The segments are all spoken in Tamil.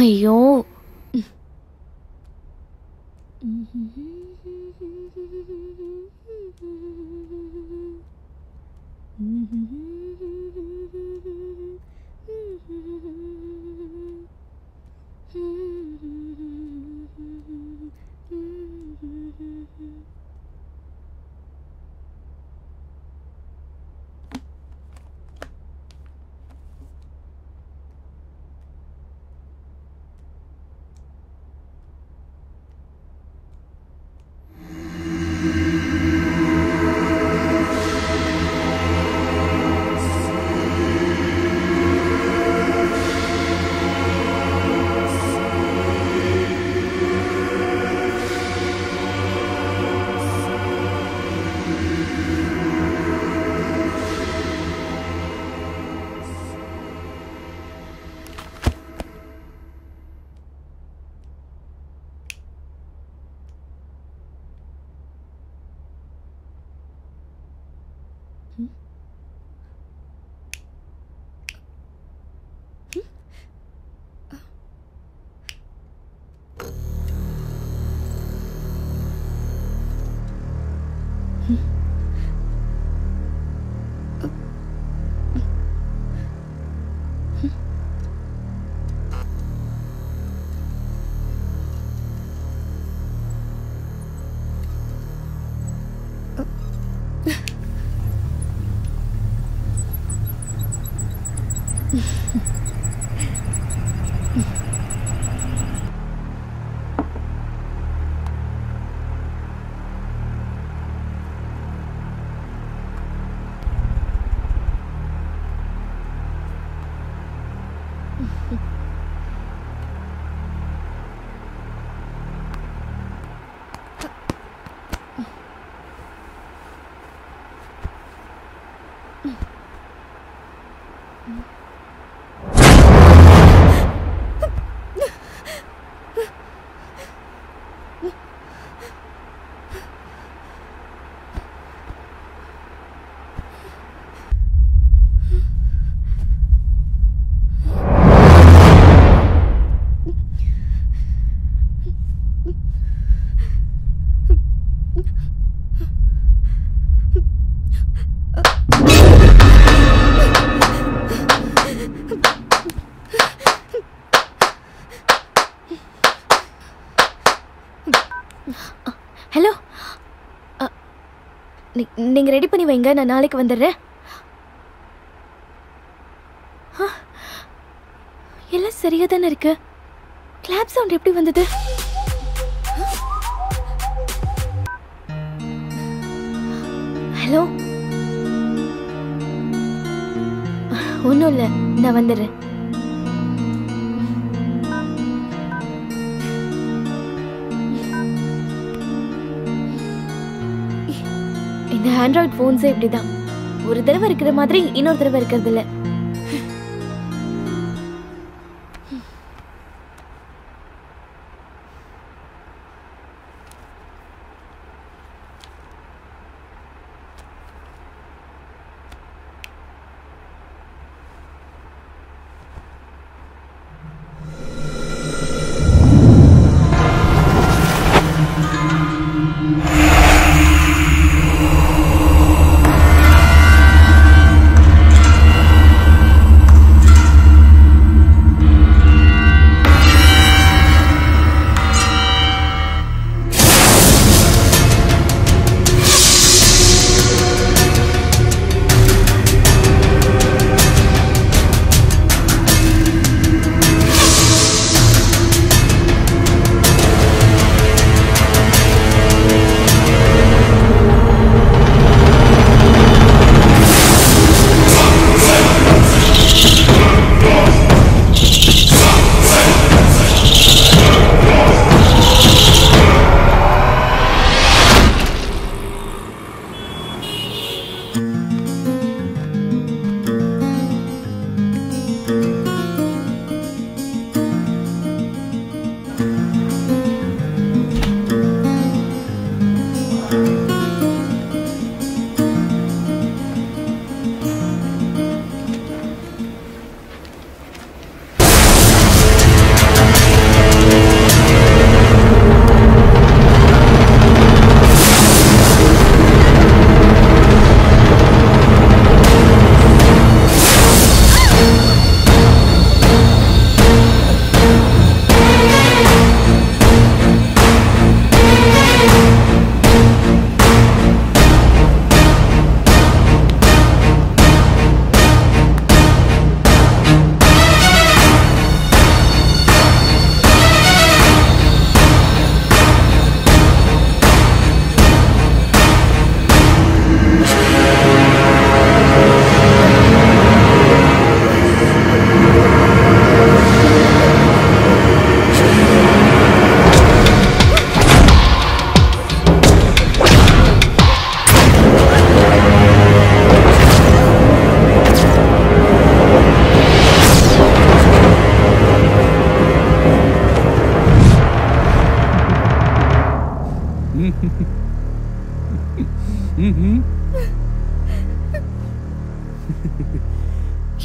ஐயோ ஹலோ, நீங்க ரெடி பண்ணி வைங்க, நான் நாளைக்கு வந்துடுறேன். எல்லாம் சரியா தானே இருக்கு. கிளாப் சவுண்ட் எப்படி வந்தது? ஹலோ, ஒன்றும் இல்லை, நான் வந்துடுறேன். இந்த ஆண்ட்ராய்ட் போன்ஸே இப்படிதான், ஒரு தடவை இருக்கிற மாதிரி இன்னொரு தடவை இருக்கிறது இல்லை.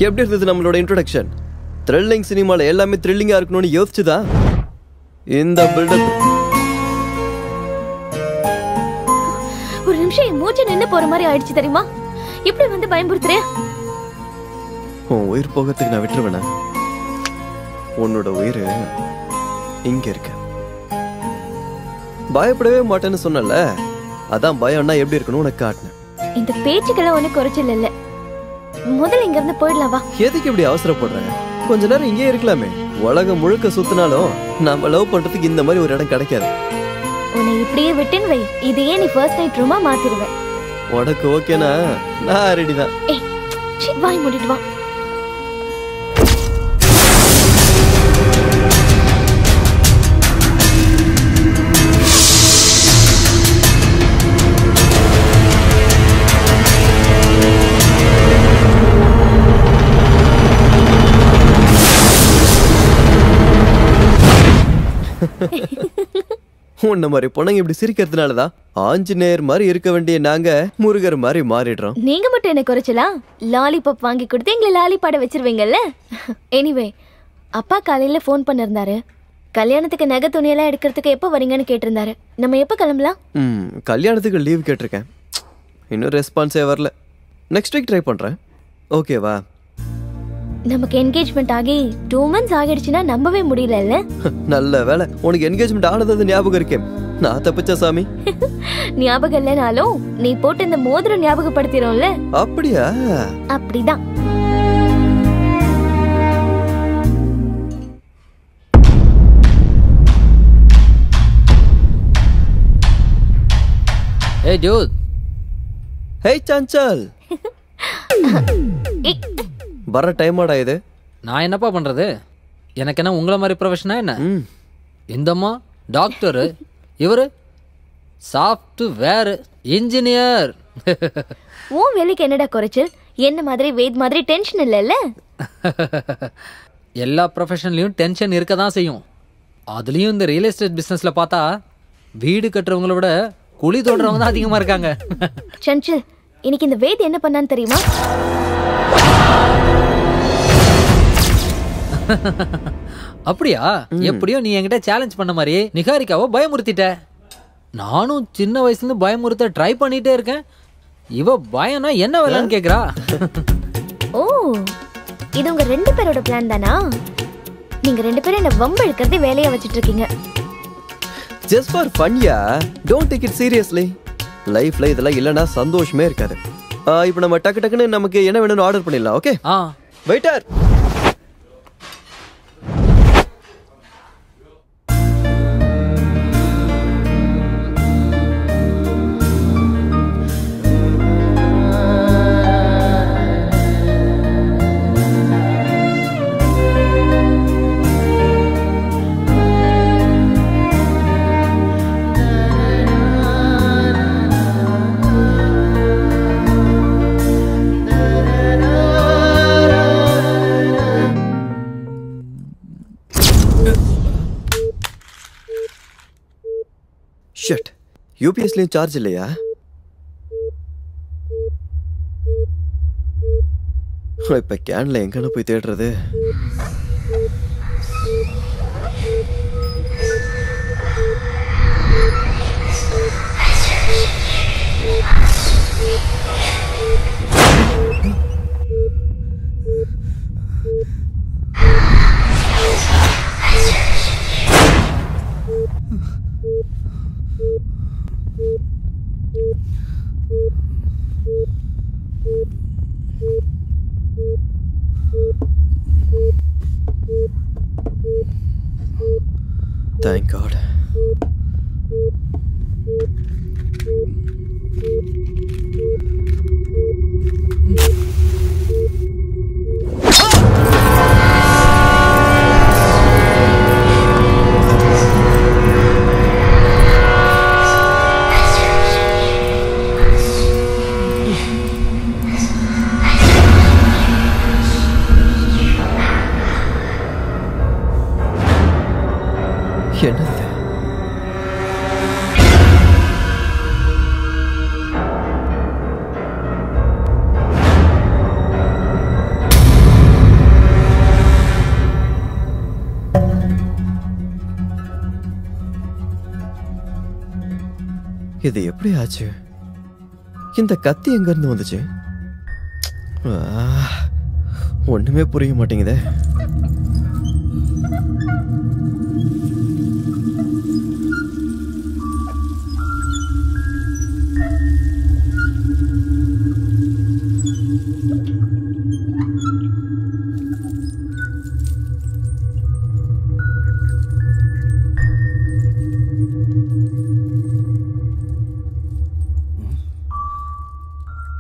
எப்படி இருந்தது நம்மளோட இன்ட்ரோடக்ஷன்? த்ரில்லிங் சினிமால எல்லாமே த்ரில்லிங்கா இருக்கணும்னு யோசிச்சுதான் இந்த பில்டப். ஒரு நிமிஷம் என் மூச்சு நின்னு போற மாதிரி ஆயிடுச்சு தெரியுமா? இப்படி வந்து பயமுறுத்துறே. உன் உயிர் போகிறதுக்கு நான் விட்டுருவேனா? உன்னோட உயிர் இங்க இருக்கு. பயப்படவே மாட்டேன்னு சொன்னல, அதான் பயம்னா எப்படி இருக்கணும் உனக்கு காட்டினேன். இந்த பேச்சுக்கெல்லாம் ஒண்ணு குறைச்சல் இல்ல. முதல்ல இங்க இருந்து போயிடலாம் வா. எதுக்கு இப்படி அவசரப்படுற? கொஞ்ச நேரம் இங்கே இருக்கலாமே. உலகம் முழுக்க சுத்தினாலும் நம்ம லவ் பண்றதுக்கு இந்த மாதிரி ஒரு இடம் கிடைக்காது. உன்னை இப்படியே விட்டுன்னு வை, இதையே நீ ஃபர்ஸ்ட் நைட் ரூமா மாத்திடுவேன். உனக்கு ஓகேனா நான் ரெடி தான். ஏய் ஷிட், வாய் மூடிட்டு வா. உன்ன மாதிரி பொண்ணுங்க இப்படி சிரிக்கிறதுனாலதான் ஆஞ்சநேயர் மாதிரி இருக்க வேண்டிய நாங்க முருகர் மாதிரி மாறிடுறோம். நீங்க மட்டும் என்ன குறைச்சலாம்? லாலிபாப் வாங்கி கொடுத்து எங்களை லாலி பாட வச்சிருவீங்கல்ல. எனிவே, அப்பா காலையில ஃபோன் பண்ணிருந்தாரு. கல்யாணத்துக்கு நகை துணியெல்லாம் எடுக்கிறதுக்கு எப்போ வரீங்கன்னு கேட்டிருந்தாரு. நம்ம எப்போ கிளம்பலாம்? கல்யாணத்துக்கு லீவ் கேட்டிருக்கேன். இன்னும் ரெஸ்பான்ஸே வரல. நெக்ஸ்ட் வீக் ட்ரை பண்றேன். ஓகேவா? நமக்கு என்கேஜ்மெண்ட் ஆகி 2 months ஆகிடுச்சுன்னா நம்பவே முடியல. நல்ல வேலை உனக்கு என்கேஜ்மெண்ட் ஆனது ஞாபகம் இருக்கே. நான் தப்பிச்ச சாமி. ஞாபகம் இல்லைனாலும் நீ போட்டு இந்த மோதிரம் ஞாபகப்படுத்திடும்ல. அப்படியா? அப்படிதான். Hey dude. Hey சஞ்சல். வர டைம் ஆடா இது. நான் என்னப்பா பண்றது? எனக்கு என்ன உங்களை மாதிரி ப்ரொஃபஷனா என்ன? இந்தம்மா டாக்டரு, இவரு சாஃப்ட்வேர் இன்ஜினியர். உன் வேலைக்கு என்னடா குறைச்சல்? என்ன மாதிரி வேத் மாதிரி டென்ஷன் இல்லைல்ல? எல்லா ப்ரொஃபஷன்லையும் டென்ஷன் இருக்க தான் செய்யும். அதுலேயும் இந்த ரியல் எஸ்டேட் பிஸ்னஸில் பார்த்தா வீடு கட்டுறவங்கள விட குழி தோன்றவங்க தான் அதிகமாக இருக்காங்க. சஞ்சல், இன்னைக்கு இந்த வேத் என்ன பண்ணான்னு தெரியுமா? அப்படியா? எப்படியோ நீ என்கிட்ட சேலஞ்ச் பண்ண மாதிரி நிகாரிக்காவை பயமுறுத்திட்ட. நானும் சின்ன வயசுலேருந்து பயமுறுத்த ட்ரை பண்ணிட்டே இருக்கேன். இவ பயம்னா என்ன வேலைன்னு கேட்குறா. ஓ, இது உங்க 2 பேரோட பிளான் தானா? நீங்க 2 பேரும் என்ன வம்பு இழுக்கிறது வேலையா வச்சிட்டு இருக்கீங்க. Just for fun yeah. Don't take it seriously. லைஃப்ல இதெல்லாம் இல்லனா சந்தோஷமே இருக்காது. இப்போ நம்ம டக்கு டக்குன்னு நமக்கு என்ன வேணும்னு ஆர்டர் பண்ணிடலாம். ஓகே? வெயிட்டர். ஷிட், யூபிஎஸ்லயும் சார்ஜ் இல்லையா? இப்ப கேன்ல எங்கன்னு போய் தேடுறது? Thank God. என்னது? இது எப்படி ஆச்சு? இந்த கத்தி எங்க இருந்து வந்துச்சு? ஒண்ணுமே புரிய மாட்டேங்குதே.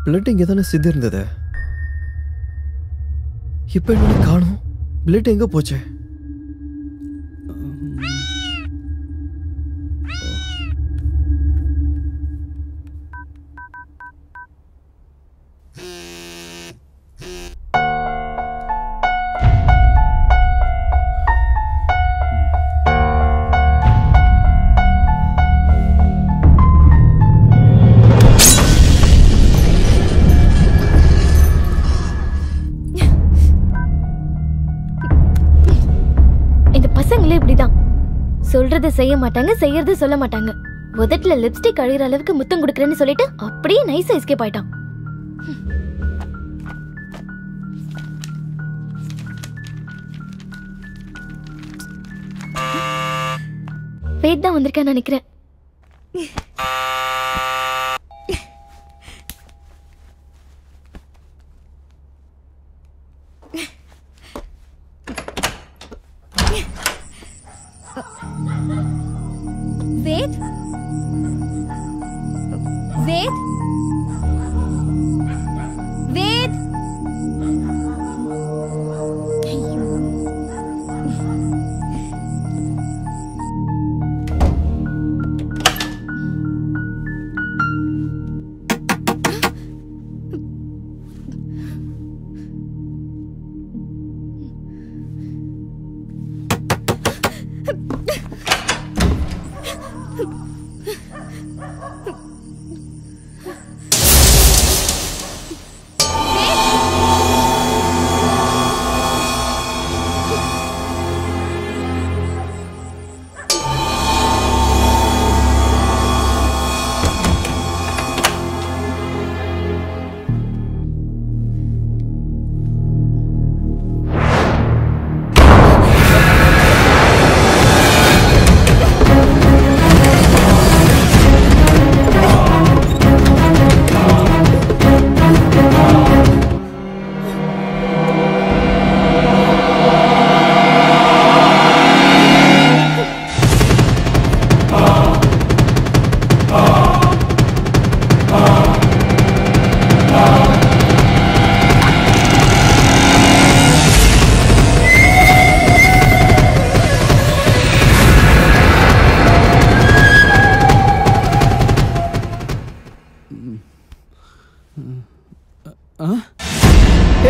பிளட் இங்கே தானே சிந்தி இருந்தது. இப்ப என்ன காணும்? பிளட் எங்க போச்சு? சொல்றத செய்ய மாட்டாங்க, செய்யறத சொல்ல மாட்டாங்க. உதட்டுல லிப்ஸ்டிக் அழிகிற அளவுக்கு முத்தம் கொடுக்கறேன்னு சொல்லிட்டு அப்படியே நைஸா எஸ்கேப் ஆயிட்டான். வேத் தான் வந்திருக்கான்னு நினைக்கிறேன். Ved? Ved? Ved?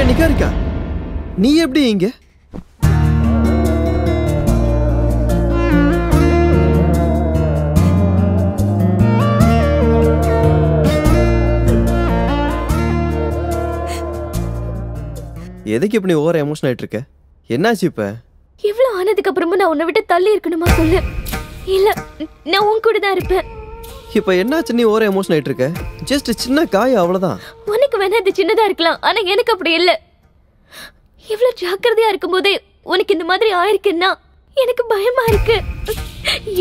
நிகாரிகா, நீ எப்படி இங்க? எதுக்கு இப்படி ஓவர் எமோஷன் ஆயிட்டு இருக்க? என்னாச்சு இப்ப? இவ்வளவு ஆனதுக்கு அப்புறமும் நான் உன்னை விட்டு தள்ளி இருக்கணுமா சொல்லு? இல்ல, நான் உன் கூட தான் இருப்பேன். இப்ப என்னாச்சு நீ ஓவர் எமோஷன் ஆயிட்டு இருக்க? ஜஸ்ட் சின்ன காயம், அவ்வளவுதான். உனக்கு வேணா அது சின்னதா இருக்கலாம், ஆனா எனக்கு அப்படி இல்ல. இவ்வளவு ஜாக்கிரதையா இருக்கும்போதே உனக்கு இந்த மாதிரி ஆயிருக்குன்னா எனக்கு பயமா இருக்கு.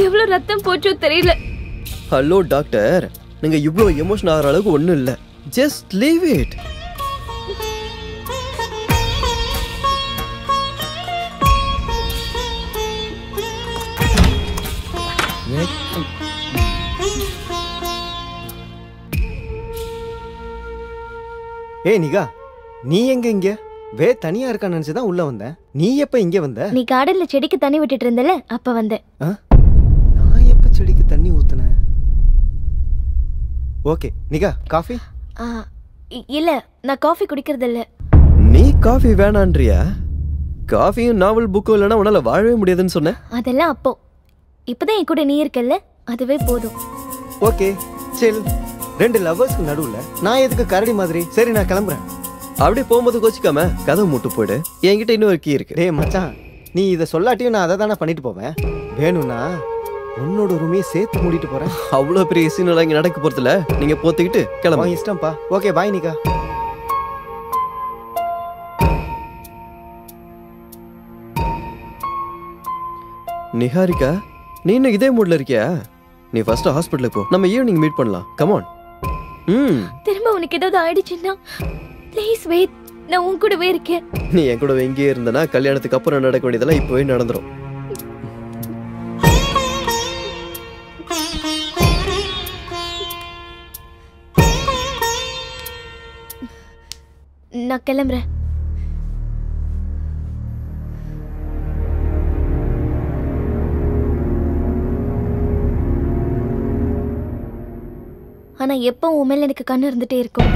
எவ்வளவு ரத்தம் போச்சோ தெரியல. ஹலோ டாக்டர், நீங்க இவ்வளவு எமோஷன் ஆகிற அளவுக்கு ஒண்ணும் இல்ல. Just leave it. ஏய் நிகா, நீ எங்க இங்க? வே தனியா இருக்கான்னு நினைச்சுதான் உள்ள வந்தேன். நீ எப்ப இங்க வந்த? நீ கார்டன்ல செடிக்கு தண்ணி விட்டுட்டு இருந்தல, அப்ப வந்தேன். நான் எப்ப செடிக்கு தண்ணி ஊத்துனேன்? Okay nikah, coffee? இல்ல, நான் காஃபி குடிக்கிறது இல்ல. நீ காஃபி வேணான்றியா? காஃபியும் நாவல் புக்கும் இல்லைன்னா உன்னால வாழவே முடியாதுன்னு சொன்ன. அதெல்லாம் அப்போ. இப்பதான் என் கூட நீ இருக்கல்ல, அதுவே போதும். Okay chill. ரெண்டு லவ்வர்ஸ்க்கு நடுவுல நான் எதுக்கு கரடி மாதிரி? சரி நான் கிளம்புறேன். அப்படியே போகும்போது கோச்சிக்காம கதவு மூட்டு போயிடு. என்கிட்ட இன்னொரு கீ இருக்கு. டேய் மச்சான், நீ இதை சொல்லாட்டியும் நான் அதை தானே பண்ணிட்டு போவேன். வேணும்னா உன்னோட ரூமே சேர்த்து மூடிட்டு போறேன். அவ்வளோ பெரிய சீனெல்லாம் இங்கே நடக்க போகிறதில்ல. நீங்கள் போத்திக்கிட்டு கிளம்பு. உன் இஷ்டம்ப்பா. Okay bye Nika. நிஹாரிகா, நீ இன்னும் இதே மூட்ல இருக்கியா? நீ ஃபர்ஸ்ட் ஹாஸ்பிட்டலுக்கு போ. நம்ம ஈவினிங் மீட் பண்ணலாம். கமான். திரும்ப உனக்கு ஏதாவது ஆயிடுச்சுன்னா ப்ளீஸ் வெயிட், நான் உன் கூடவே இருக்கேன். நீ என் கூட எங்கேயே இருந்தனா கல்யாணத்துக்கு அப்புறம் நடக்க வேண்டியதெல்லாம் இப்போவே நடந்துரும். நான் கிளம்புறேன். ஆனா எப்போ உன் மேல எனக்கு கண்ணு இருந்துட்டே இருக்கும்.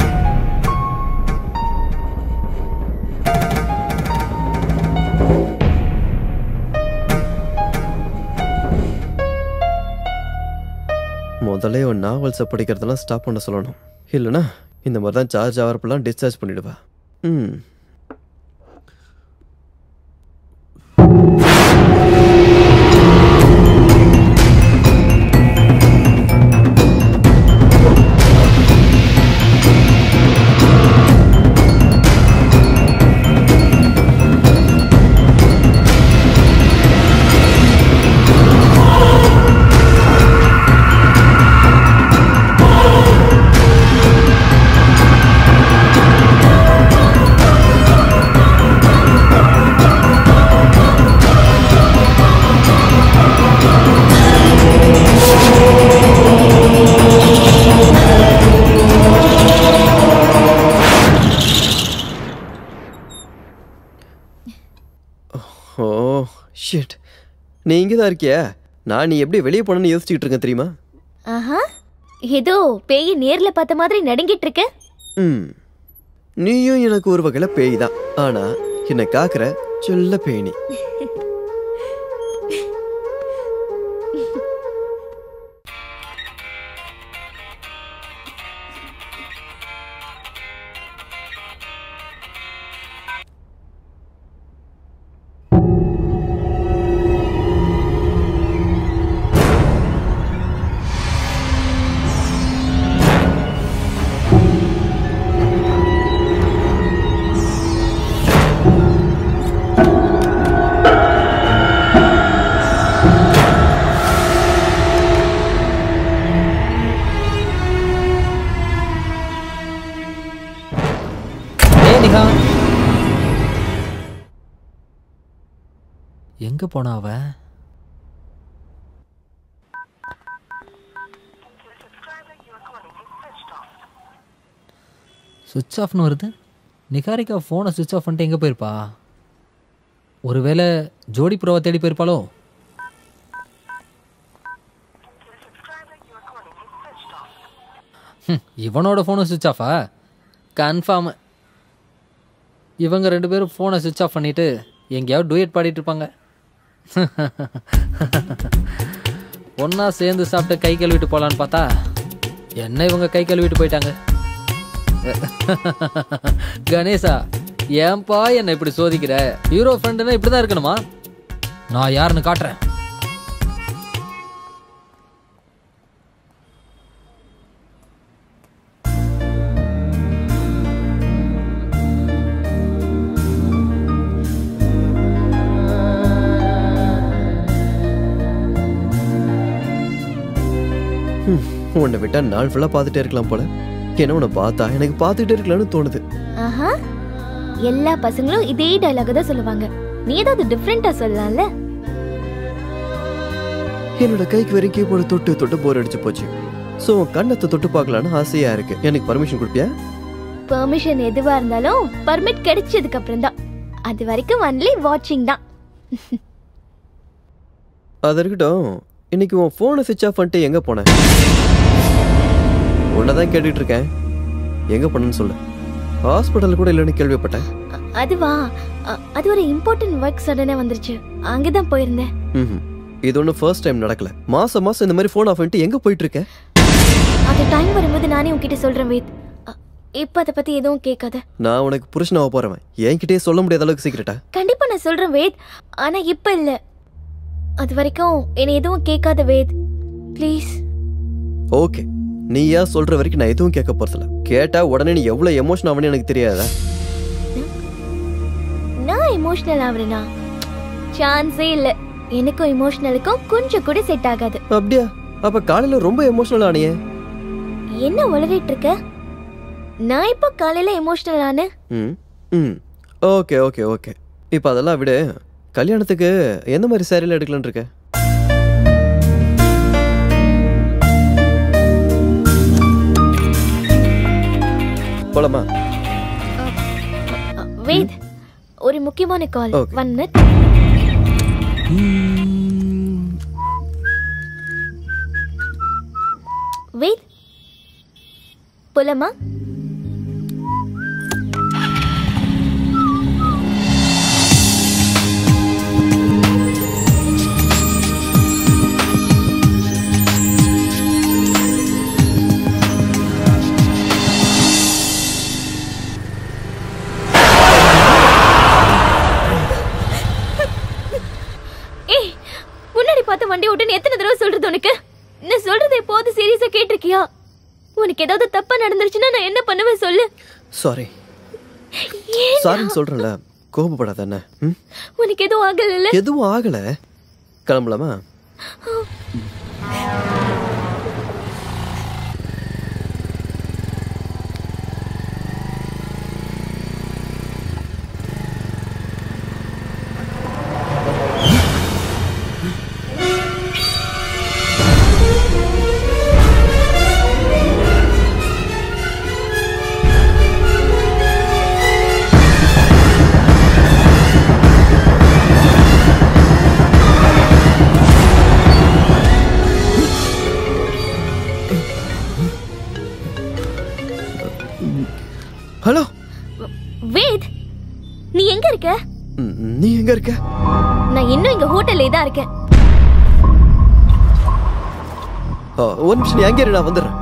முதல்ல ஒரு நாவல்ஸை படிக்கிறதெல்லாம் ஸ்டாப் பண்ண சொல்லணும். இல்லைனா இந்த மாதிரி தான் சார்ஜ் ஆகிறப்பெல்லாம் டிஸ்சார்ஜ் பண்ணிடுவா. ஷிட், நீ இங்கே தான் இருக்கியா? நான் நீ எப்படி வெளியே போனேன்னு யோசிச்சுக்கிட்டு இருக்கேன் தெரியுமா? ஆஹா, ஏதோ பேய் நேர்ல பார்த்த மாதிரி நடுங்கிட்டு இருக்க. நீயும் எனக்கு ஒரு வகையில பேய் தான். ஆனா என்ன காக்குற சொல்ல பேணி. எங்க போனா அவ? சுவிட்ச் ஆஃப்னு வருது. நிகாரிகா ஃபோனை சுவிட்ச் ஆஃப் பண்ணிட்டு எங்கே போயிருப்பா? ஒருவேளை ஜோடி ப்ரோவை தேடி போயிருப்பாளோ? இவனோட ஃபோனை சுவிட்ச் ஆஃபா? கன்ஃபார்ம் இவங்க ரெண்டு பேரும் ஃபோனை சுவிட்ச் ஆஃப் பண்ணிட்டு எங்கேயாவது டூயட் பாடிட்டு இருப்பாங்க. ஒன்னா சேர்ந்து சாப்பிட்டு கை கழுவிட்டு போகலான்னு பார்த்தா என்ன இவங்க கை கழுவிட்டு போயிட்டாங்க. கணேசா, ஏன்பா என்ன இப்படி சோதிக்கிற? ஹீரோ ஃப்ரெண்டுன்னா இப்படிதான் இருக்கணுமா? நான் யாருன்னு காட்டுறேன். உன்னை விட்டா நாள் ஃபுல்லா பார்த்துட்டே இருக்கலாம் போல. என்ன உன்னை பார்த்தா எனக்கு பார்த்துட்டே இருக்கலாம்னு தோணுது. ஆஹா, எல்லா பசங்களும் இதே டயலாக் தான் சொல்லுவாங்க. நீ ஏதாவது டிஃபரெண்டா சொல்லலாம்ல. என்னோட கைக்கு வரைக்கும் கீபோர்டு தொட்டு தொட்டு போர் அடிச்சு போச்சு. ஸோ கண்ணத்தை தொட்டு பார்க்கலான்னு ஆசையா இருக்கு. எனக்கு பர்மிஷன் கொடுப்பியா? பெர்மிஷன் எதுவா இருந்தாலும் பர்மிட் கிடைச்சதுக்கு அப்புறம் தான். அது வரைக்கும் ஒன்லி வாட்சிங் தான். அது இருக்கட்டும். இன்னைக்கு உன் ஃபோனை சுவிட்ச் ஆஃப் பண்ணிட்டு எங்க போன? உன்னதான் கேட்டுட்டு இருக்கேன். எங்க பண்ணன்னு சொல்லு. ஹாஸ்பிட்டல் கூட இல்லைன்னு கேள்விப்பட்டேன். அதுவா, அது ஒரு இம்பார்ட்டன்ட் ஒர்க் சடனே வந்துருச்சு. அங்கதான் போயிருந்தேன். இது ஒன்றும் ஃபர்ஸ்ட் டைம் நடக்கல. மாசம் மாசம் இந்த மாதிரி ஃபோன் ஆஃப் பண்ணிட்டு எங்க போயிட்டு இருக்க? அது டைம் வரும்போது நானே உன்கிட்ட சொல்றேன் வேத். இப்ப அதை பத்தி எதுவும் கேட்காத. நான் உனக்கு புருஷனாக போறவன். என்கிட்டயே சொல்ல முடியாத அளவுக்கு சீக்கிரட்டா? கண்டிப்பா நான் சொல்றேன் வேத், ஆனா இப்ப இல்ல. அது வரைக்கும் என்னை எதுவும் கேட்காத வேத், ப்ளீஸ். ஓகே, நீயா சொல்ற வரைக்கும் நான் எதுவும் கேட்க போறதில்ல. கேட்டா உடனே நீ எவ்வளவு எமோஷன் ஆவன்னு எனக்கு தெரியாதா? நான் எமோஷனல் ஆவறேனா? சான்ஸே இல்ல. எனக்கும் எமோஷனலுக்கும் கொஞ்சம் கூட செட் ஆகாது. அப்படியா? அப்ப காலையில ரொம்ப எமோஷனல் ஆனியே. என்ன உளறிட்டு இருக்க? நான் இப்போ காலையில எமோஷனல் ஆனே. ஓகே ஓகே ஓகே, இப்போ அதெல்லாம் விடு. கல்யாணத்துக்கு எந்த மாதிரி சாரியில் எடுக்கலான்னு இருக்க? போலாமா? வெயிட், ஒரு முக்கியமான கால். 1 minute. வெயிட், போலாமா? வண்டி ஓட்டுன்னு எத்தனை தடவை சொல்றது உனக்கு? நான் சொல்றது எப்போது சீரியஸா கேட்டிருக்கியா? உனக்கு ஏதாவது தப்பா நடந்துருச்சுன்னா நான் என்ன பண்ணுவேன் சொல்லு. சாரி சாரின்னு சொல்றேன்ல, கோபப்படாத. என்ன உனக்கு எதுவும் ஆகல? எதுவும் ஆகல. கிளம்பலாமா? ஹலோ வேத், நீ எங்க இருக்க? நீ எங்க இருக்க? நான் இன்னும் இங்க ஹோட்டல்ல தான் இருக்கேன். ஒரு நிமிஷம், நீ எங்க இரு, நான் வந்துடுறேன்.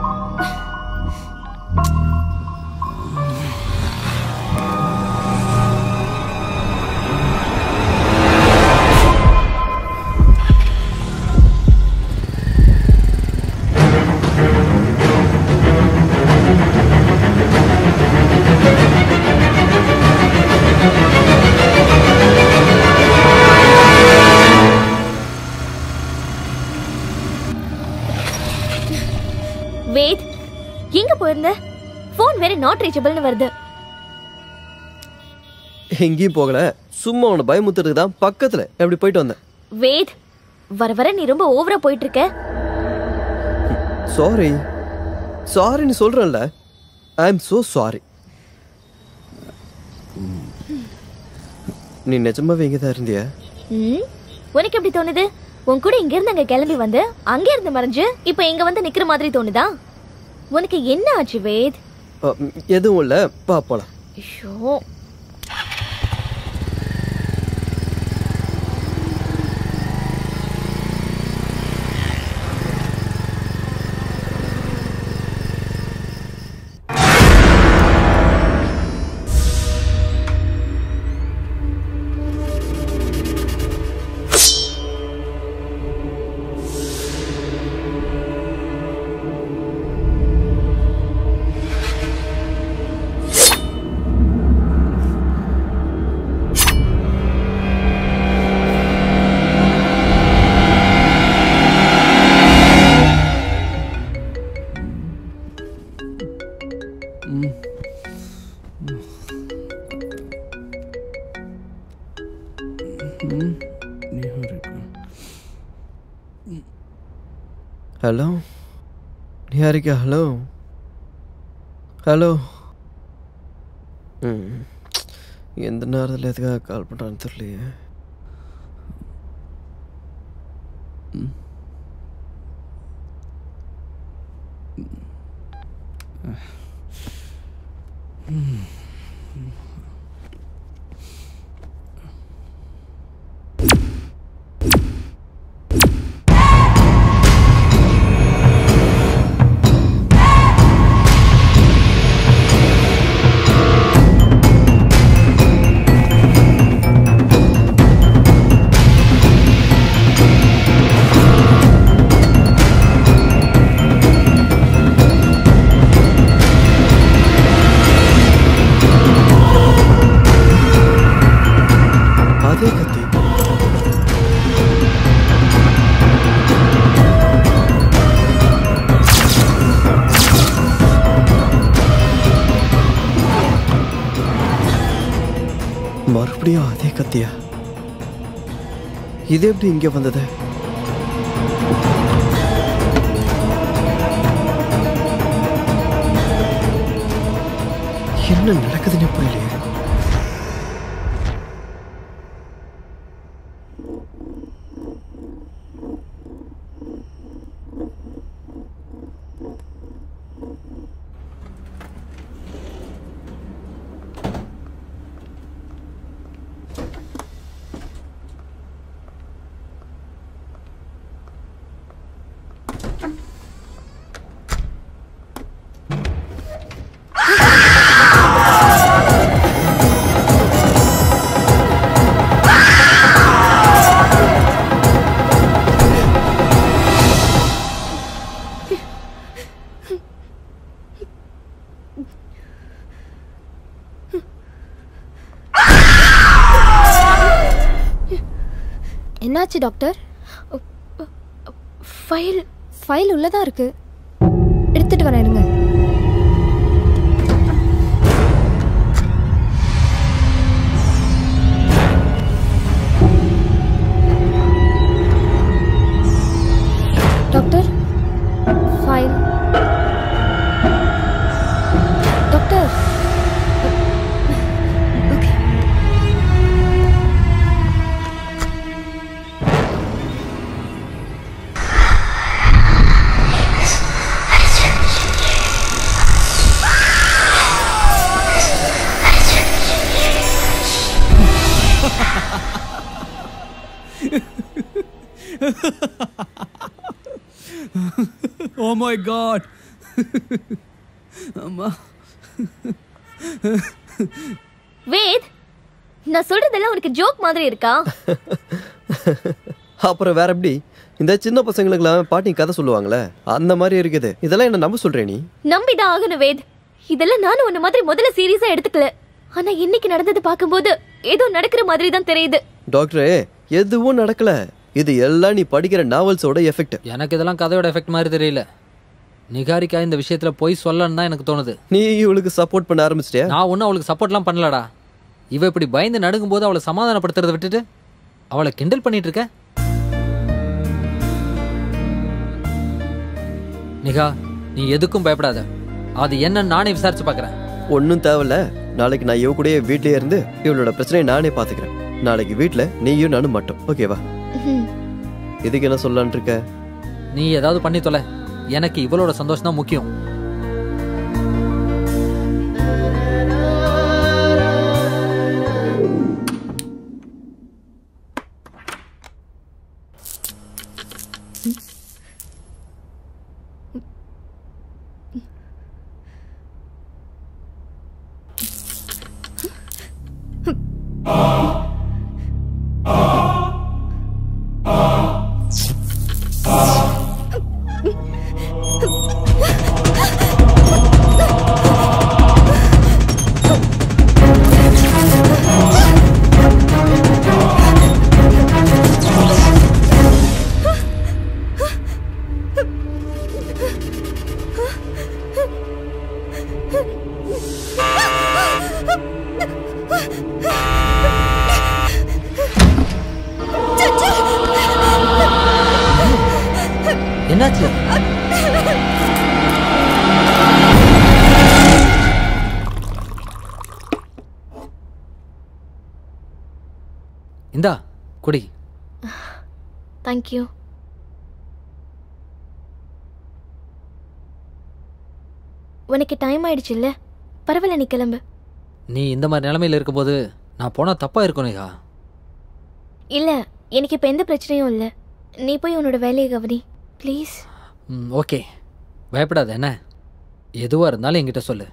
வேத், எங்க போயிருந்த? போன் வேற நாட் ரீச்சபிள்னு வருது. எங்கேயும் போகல, சும்மா உன்னை பயமுத்துறதுக்கு தான் பக்கத்துல எப்படி போயிட்டு வந்தேன். வேத், வர வர நீ ரொம்ப ஓவரா போயிட்டு இருக்க. சாரி சாரின்னு சொல்றேன்ல. I am so sorry. நீ நிஜமாவே இங்க தான் இருந்தியா? உனக்கு எப்படி தோணுது? உன் கூட இங்க இருந்து அங்க கிளம்பி வந்து அங்க இருந்து மறைஞ்சு இப்ப இங்க வந்து நிக்கிற மாதிரி தோணுதா? உனக்கு என்ன ஆச்சு வேத்? எதுவும் இல்ல, பா போலாம். ஐயோ, ஹலோ நிஹாரிகா, ஹலோ ஹலோ. எந்த நேரத்தில் எதுக்காக கால் பண்ணுறான்னு தெரியலையே. அதே கத்தி. மறுபடியும் அதே கத்தியா? இது எப்படி இங்க வந்தது? என்ன நடக்குதுன்னு புரியலையே. என்னாச்சு டாக்டர்? ஃபைல் உள்ளதா இருக்கு. எடுத்துட்டு வரேன் இருங்க. Doctor file. Doctor okay. Oh my god. அம்மா. வேத், நான் சொல்றதெல்லாம் உனக்கு ஜோக் மாதிரி இருக்கா? அப்புறம் வேற எப்படி? இந்த சின்ன பசங்களுக்குலாம் பாட்டி கதை சொல்லுவாங்களே அந்த மாதிரி இருக்குது. இதெல்லாம் என்ன நம்ப சொல்றே நீ? நம்பிதான் ஆகணும் வேத். இதெல்லாம் நானும் உன்ன மாதிரி முதல்ல சீரியஸா எடுத்துக்கல. ஆனா இன்னைக்கு நடந்தது பார்க்கும்போது ஏதோ நடக்கிற மாதிரி தான் தெரியுது. டாக்டரே, எதுவும் நடக்கல. இது எல்லாம் நீ படிக்கிற நாவல்ஸோட எஃபெக்ட். எனக்கு இதெல்லாம் கதையோட எஃபெக்ட் மாதிரி தெரியல. நிகாரிக்கா இந்த விஷயத்துல போய் சொல்லன்னு தான் எனக்கு தோணுது. நீ இவளுக்கு சப்போர்ட் பண்ண ஆரம்பிச்சிட்டியா? நான் ஒன்றும் அவளுக்கு சப்போர்ட்லாம் பண்ணலடா. இவ இப்படி பயந்து நடுங்கும் போது அவளை சமாதானப்படுத்துறதை விட்டுட்டு அவளை கிண்டல் பண்ணிட்டு இருக்க. நிகா, நீ எதுக்கும் பயப்படாத. அது என்னன்னு நானே விசாரிச்சு பார்க்கறேன். ஒன்றும் தேவையில்ல. நாளைக்கு நான் இவ கூடயே வீட்லயே இருந்து இவளோட பிரச்சனையை நானே பாத்துக்கிறேன். நாளைக்கு வீட்டுல நீயும் நானும் மட்டும். ஓகேவா? இதுக்கு என்ன சொல்லலான் இருக்க? நீ ஏதாவது பண்ணி தொலை. எனக்கு இவளோட சந்தோஷம் தான் முக்கியம். என்னாச்சு? இந்தா குடி. தேங்க்யூ. உனக்கு டைம் ஆயிடுச்சு இல்ல? பரவாயில்ல, நீ கிளம்பு. நீ இந்த மாதிரி நிலைமையில இருக்கும்போது நான் போனா தப்பா இருக்கும் நிகா. இல்ல, எனக்கு இப்ப எந்த பிரச்சனையும் இல்ல. நீ போய் உன்னோட வேலையை கவனி ப்ளீஸ். ஓகே, பயப்படாத. என்ன எதுவாக இருந்தாலும் என்கிட்ட சொல்லு.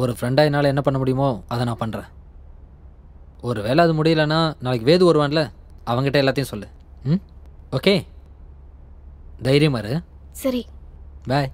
ஒரு ஃப்ரெண்டாக என்னால் என்ன பண்ண முடியுமோ அதை நான் பண்ணுறேன். ஒரு வேளை அது முடியலன்னா நாளைக்கு வேது வருவான்ல, அவங்ககிட்ட எல்லாத்தையும் சொல்லு. ஓகே, தைரியமா இரு. சரி, பாய்.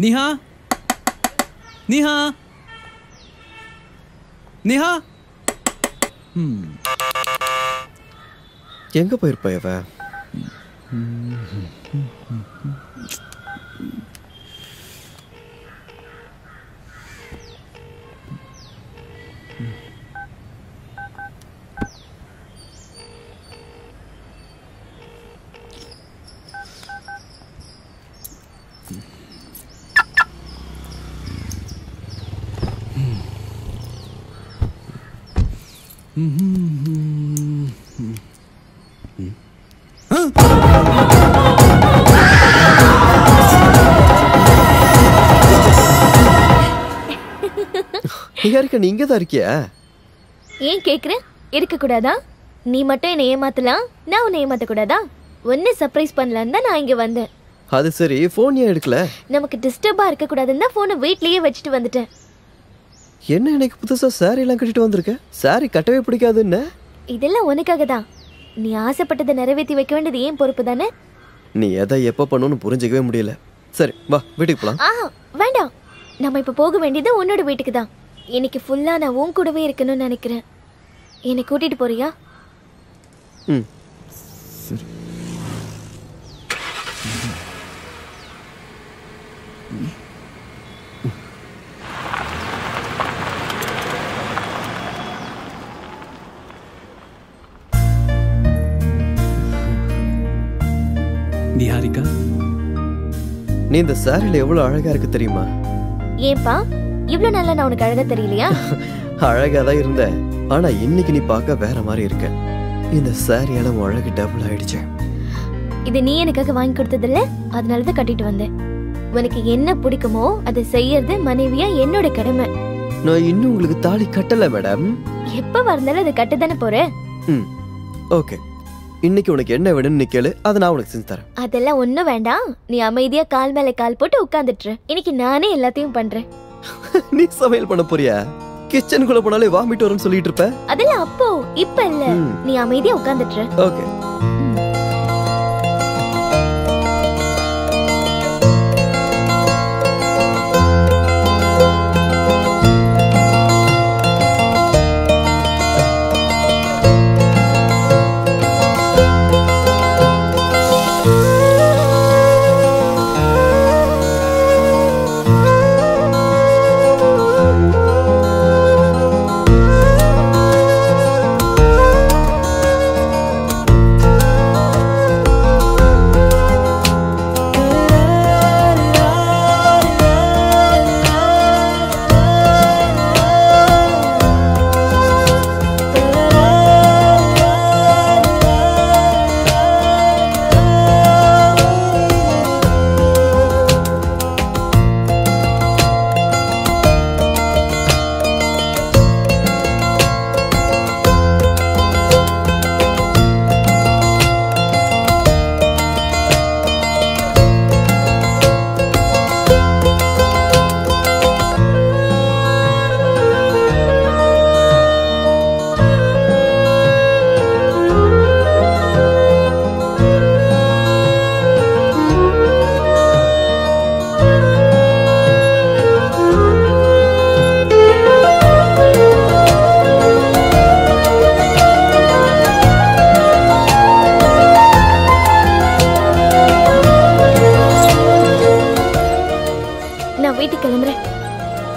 நிஹா நிஹா நிஹா. எங்க போயிருப்பா இவ? நீ இங்க தான் இருக்கியா? ஏன் கேக்குற? இருக்க கூடாதா? நீ மட்டும் என்னை ஏமாத்தலாம், நான் உன்னை ஏமாத்த கூடாதா? ஒன்னு சர்ப்ரைஸ் பண்ணலான்னு தான் நான் இங்க வந்தேன். அது சரி, போன் ஏன் எடுக்கல? நமக்கு டிஸ்டர்பா இருக்க கூடாதுன்னு தான் போனை வீட்லயே வச்சுட்டு வந்துட்டேன். என்ன எனக்கு புதுசா சாரி எல்லாம் கட்டிட்டு வந்திருக்க? சாரி கட்டவே பிடிக்காதுன்னு. இதெல்லாம் உனக்காக தான். நீ ஆசைப்பட்டதை நிறைவேற்றி வைக்க வேண்டியது ஏன் பொறுப்பு தானே? நீ எதை எப்ப பண்ணணும்னு புரிஞ்சிக்கவே முடியல. சரி வா, வீட்டுக்கு போலாம். வேண்டாம், நம்ம இப்ப போக வேண்டியது உன்னோட வீட்டுக்கு தான். இன்னைக்கு ஃபுல்லா நான் உன் கூடவே இருக்கணும்னு நினைக்கிறேன். என்னை கூட்டிட்டு போறியா? சரி. நிஹாரிகா, நீ இந்த சாரியில எவ்வளவு அழகா இருக்கு தெரியுமா? ஏன்பா இவ்ளோ நல்லா நான் உனக்கு அழகா தெரியலையா? அழகா தான் இருந்த, ஆனா இன்னைக்கு நீ பார்க்க வேற மாதிரி இருக்க. இந்த சாரியால உன் அழகு டபுள் ஆயிடுச்சு. இது நீ எனக்காக வாங்கி கொடுத்ததில்ல, அதனாலதான் கட்டிட்டு வந்தேன். உனக்கு என்ன பிடிக்குமோ அதை செய்யறது மனைவியா என்னோட கடமை. நான் இன்னும் உங்களுக்கு தாலி கட்டல மேடம். எப்ப வந்தாலும் அதை கட்டதானே போற. ஓகே, இன்னைக்கு உனக்கு என்ன வேணும்னு நீ கேளு, அதை நான் உனக்கு செஞ்சு தரேன். அதெல்லாம் ஒண்ணும் வேண்டாம், நீ அமைதியா கால் மேல கால் போட்டு உட்கார்ந்துட்டு. இன்னைக்கு நானே எல்லாத்தையும் பண்றேன். நீ சமையல் பண்ண போறியா? கிச்சனுக்குள்ள போனாலே வாமிட் வரும்னு சொல்லிட்டு இருப்ப. அதெல்லாம் அப்போ, இப்ப இல்ல. நீ அமைதியா உட்கார்ந்துட்டு. ஓகே.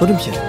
ஒரு நிமிஷம்.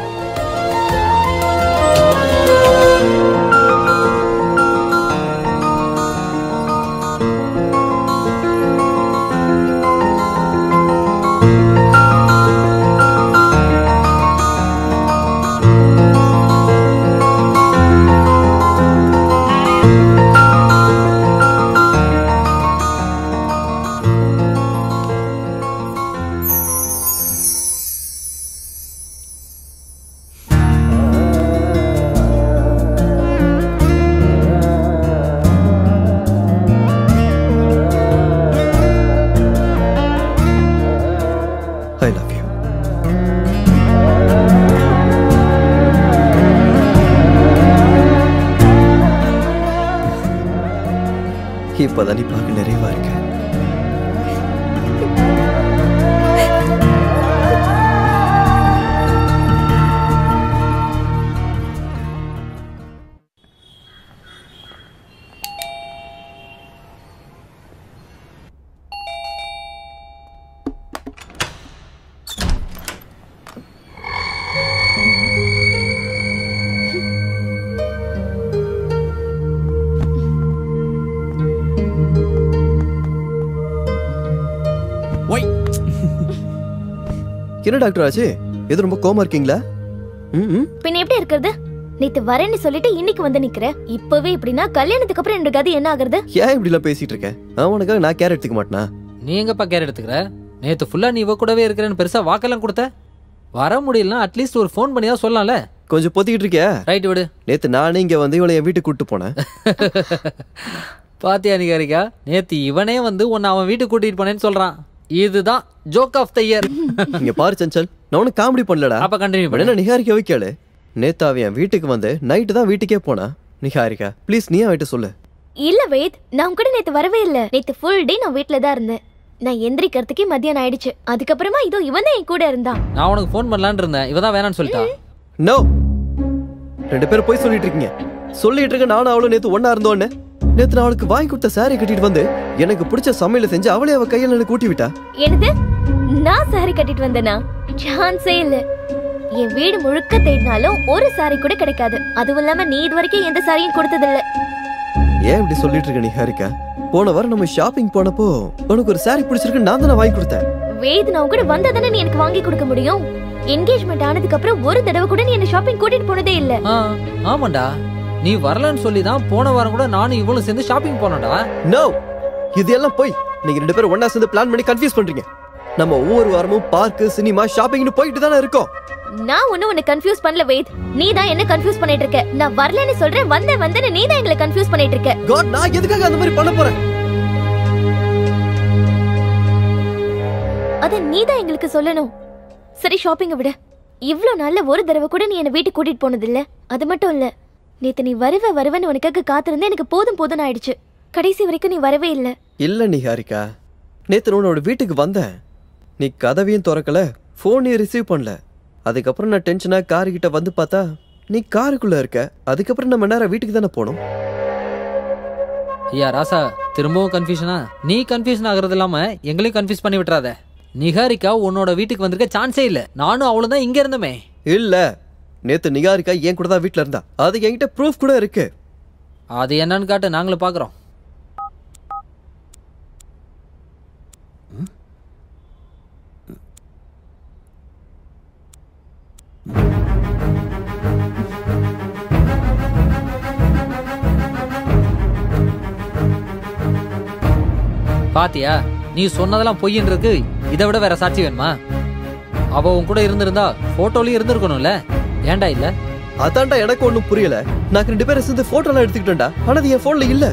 I love you. இப்பதான் நீ பார்க்க நிறைவா இருக்க. என்ன டாக்டர் ஆச்சு? எது ரொம்ப கோமா இருக்கீங்களா? பின்ன எப்படி இருக்கிறது? நேத்து வரேன்னு சொல்லிட்டு இன்னைக்கு வந்து நிக்கிற. இப்பவே இப்படின்னா கல்யாணத்துக்கு அப்புறம் என்னோட கதி என்ன ஆகுறது? ஏன் இப்படி எல்லாம் பேசிட்டு இருக்க? அவனுக்காக நான் கேர் எடுத்துக்க மாட்டேனா? நீ எங்கப்பா கேர் எடுத்துக்கிற? நேத்து ஃபுல்லா நீ இவ கூடவே இருக்கிறேன்னு பெருசா வாக்கெல்லாம் கொடுத்த. வர முடியலன்னா அட்லீஸ்ட் ஒரு ஃபோன் பண்ணி தான் சொல்லலாம்ல. கொஞ்சம் பொத்திக்கிட்டு இருக்கியா? ரைட் விடு. நேத்து நானே இங்க வந்து இவளை என் வீட்டுக்கு கூட்டு போனேன். பாத்தியா நிகாரிகா, நேத்து இவனே வந்து உன்னை அவன் வீட்டுக்கு கூட்டிட்டு போனேன்னு சொல்றான். இதுதான் ஜோக் ஆஃப் த இயர். இங்க பாரு சஞ்சல், நான் உனக்கு காமெடி பண்ணலடா. அப்ப கண்டினியூ பண்ணு. என்ன நிகாரிக்காவை கேளு. நேத்து அவன் என் வீட்டுக்கு வந்து நைட்டு தான் வீட்டுக்கே போனா. நிகாரிகா ப்ளீஸ் நீ அவன்கிட்ட சொல்லு. இல்ல வேத், நான் கூட நேத்து வரவே இல்ல. நேத்து ஃபுல் டே நான் வீட்ல தான் இருந்தேன். நான் எந்திரிக்கிறதுக்கே மத்தியானம் ஆயிடுச்சு. அதுக்கப்புறமா இதோ இவன் தான் என் கூட இருந்தான். நான் உனக்கு ஃபோன் பண்ணலான்னு இருந்தேன், இவதான் வேணான்னு சொல்லிட்டா. நோ, 2 பேரும் போய் சொல்லிட்டு இருக்கீங்க. சொல்லிட்டு இருக்க நானும் அவளும் நேத்து ஒன்னா இருந்தோன்னு. நேத்து நான் அவளுக்கு வாங்கி கொடுத்த சாரி கட்டிட்டு வந்து எனக்கு பிடிச்ச சமையல செஞ்சு அவளே அவ கையில எனக்கு கூட்டி விட்டா. என்னது? நான் சாரி கட்டிட்டு வந்தேனா? சான்ஸே இல்ல. என் வீடு முழுக்க தேடினாலும் ஒரு சாரி கூட கிடைக்காது. அதுவும் இல்லாம நீ இது வரைக்கும் எந்த சாரியும் கொடுத்ததில்ல. ஏன் இப்படி சொல்லிட்டு இருக்க நிகாரிகா? போன வாரம் நம்ம ஷாப்பிங் போனப்போ உனக்கு ஒரு சாரி பிடிச்சிருக்கு, நான் தானே வாங்கி கொடுத்தேன். வேத், நான் கூட வந்ததானே நீ எனக்கு வாங்கி கொடுக்க முடியும். என்கேஜ்மெண்ட் ஆனதுக்கு அப்புறம் ஒரு தடவை கூட நீ என்ன ஷாப்பிங் கூட்டிட்டு போனதே இல்ல. ஆமாண்டா, நீ வரலன்னு சொல்லி தான் போன வாரம் கூட நானும் இவளும் சேர்ந்து ஷாப்பிங் போனோம்டா. நோ, இது எல்லாம் போய் நீங்க 2 பேரும் ஒண்ணா சேர்ந்து பிளான் பண்ணி கன்ஃபியூஸ் பண்றீங்க. நம்ம ஒவ்வொரு வாரமும் பார்க், சினிமா, ஷாப்பிங்னு போயிட்டு தானே இருக்கோம். நான் உன்னை கன்ஃபியூஸ் பண்ணல வேத், நீ தான் என்ன கன்ஃபியூஸ் பண்ணிட்டு இருக்க. நான் வரலன்னு சொல்றேன், வந்தேன்னு நீ தான் எங்களை கன்ஃபியூஸ் பண்ணிட்டு இருக்க. காட், நான் எதுக்காக அந்த மாதிரி பண்ண போறேன்? அத நீ தான் எங்களுக்கு சொல்லணும். சரி, ஷாப்பிங்க விட. இவ்ளோ நாள்ல ஒரு தடவை கூட நீ என்ன வீட்டுக்கு கூட்டிட்டு போனது இல்ல. அது மட்டும் இல்ல, நேத்து நீ வருவன்னு உனக்காக காத்திருந்தேன். எனக்கு போதும் ஆயிடுச்சு. கடைசி வரைக்கும் நீ வரவே இல்ல. இல்ல நிகாரிகா, நேத்து உன்னோட வீட்டுக்கு வந்தேன். நீ கதவையும் திறக்கல, போனையும் ரிசீவ் பண்ணல. அதுக்கப்புறம் நான் டென்ஷனா காரு கிட்ட வந்து பார்த்தா நீ காருக்குள்ள இருக்க. அதுக்கப்புறம் நம்ம நேரம் வீட்டுக்கு தானே போனோம். ஐயா ராசா, திரும்பவும் கன்ஃபியூஷனா? நீ கன்ஃபியூஷன் ஆகுறது இல்லாம எங்களையும் கன்ஃபியூஸ் பண்ணி விட்டுறாத. நிகாரிகா உன்னோட வீட்டுக்கு வந்திருக்க சான்ஸே இல்ல. நானும் அவளும் தான் இங்க இருந்தோமே. இல்ல, நேத்து நிகாரிகா என் கூட தான் வீட்டுல இருந்தா. அது என்கிட்ட ப்ரூஃப் கூட இருக்கு. அது என்னன்னு காட்டு, நாங்களும் பாக்குறோம். பாத்தியா, நீ சொன்னதெல்லாம் பொய்யின்றது இதை விட வேற சாட்சி வேணுமா? அவ உன் கூட இருந்திருந்தா போட்டோலயும் இருந்திருக்கணும்ல. ஏன்டா இல்ல? அதான்டா எனக்கு ஒண்ணும் புரியல. நான் 2 பேரும் சேர்ந்து போட்டோ எல்லாம் எடுத்துக்கிட்டேன்டா. ஆனா அது என் போன்ல இல்ல.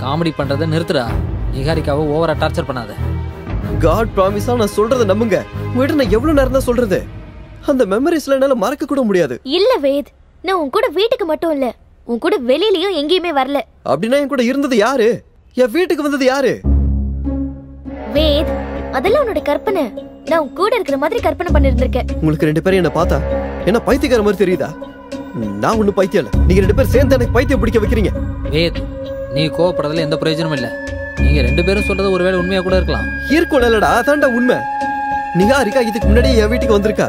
காமெடி பண்றதை நிறுத்துடா. நிகாரிக்காவை ஓவரா டார்ச்சர் பண்ணாத. காட் ப்ராமிஸா நான் சொல்றத நம்புங்க. உங்ககிட்ட நான் எவ்வளவு நேரம் தான் சொல்றது? அந்த மெமரிஸ்ல என்னால மறக்க கூட முடியாது. இல்ல வேத், நான் உன் கூட வீட்டுக்கு மட்டும் இல்ல, உன் கூட வெளியிலயும் எங்கேயுமே வரல. அப்படின்னா என் கூட இருந்தது யாரு? என் வீட்டுக்கு வந்தது யாரு? வேத், அதெல்லாம் உன்னோட கற்பனை. நான் உன் கூட இருக்கிற மாதிரி கற்பனை பண்ணிருந்திருக்கேன். உங்களுக்கு 2 பேரும் என்ன பார்த்தா என்ன பைத்தியக்கார மாதிரி தெரியுதா? நான் ஒண்ணு பைத்தியம் இல்ல. நீங்க 2 பேரும் சேர்ந்து எனக்கு பைத்தியம் பிடிக்க வைக்கிறீங்க. வேத், நீ கோவப்படுறதுல எந்த பிரயோஜனமும் இல்ல. நீங்க 2 பேரும் சொல்றது ஒருவேளை உண்மையா கூட இருக்கலாம். இருக்கும் இல்லடா, அதான்டா உண்மை. நிகாரிகா இதுக்கு முன்னாடியே என் வீட்டுக்கு வந்திருக்கா.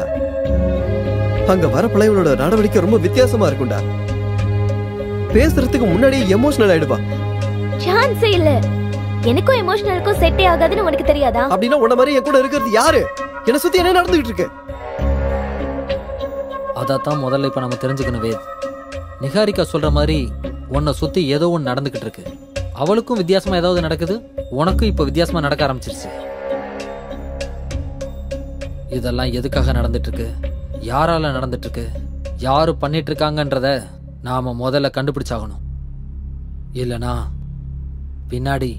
அங்க வர பிள்ளைகளோட நடவடிக்கை ரொம்ப வித்தியாசமா இருக்கும்டா. பேசுறதுக்கு முன்னாடியே எமோஷனல் ஆயிடுவா. சான்ஸே இல்ல. எனக்கும் எமோஷனலுக்கும் செட்டே ஆகாதுன்னு உனக்கு தெரியாதா? அப்படின்னா உன்ன மாதிரி என் கூட இருக்கிறது யாரு? என்ன சுத்தி என்ன நடந்துகிட்டு இருக்கு? அதான் முதல்ல இப்ப நம்ம தெரிஞ்சுக்கணும் வேத். நிகாரிகா சொல்ற மாதிரி உன்னை சுத்தி ஏதோ ஒன்று நடந்துகிட்டு இருக்கு. அவளுக்கும் வித்தியாசமா ஏதாவது நடக்குது, உனக்கும் இப்ப வித்தியாசமா நடக்க ஆரம்பிச்சிருச்சு. இதெல்லாம் எதுக்காக நடந்துட்டு இருக்கு, யாரால நடந்துட்டு இருக்கு, யாரு பண்ணிட்டு இருக்காங்கன்றத நாம முதல்ல கண்டுபிடிச்சாகணும். இல்லனா பின்னாடி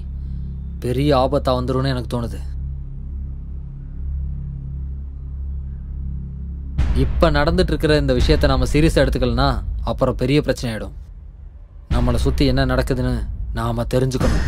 பெரிய ஆபத்தா வந்துரும்னு எனக்கு தோணுது. இப்ப நடந்துட்டு இருக்கிற இந்த விஷயத்த நாம சீரியஸா எடுத்துக்கலனா அப்புறம் பெரிய பிரச்சனை ஆயிடும். நம்மளை சுத்தி என்ன நடக்குதுன்னு நாம தெரிஞ்சுக்கணும்.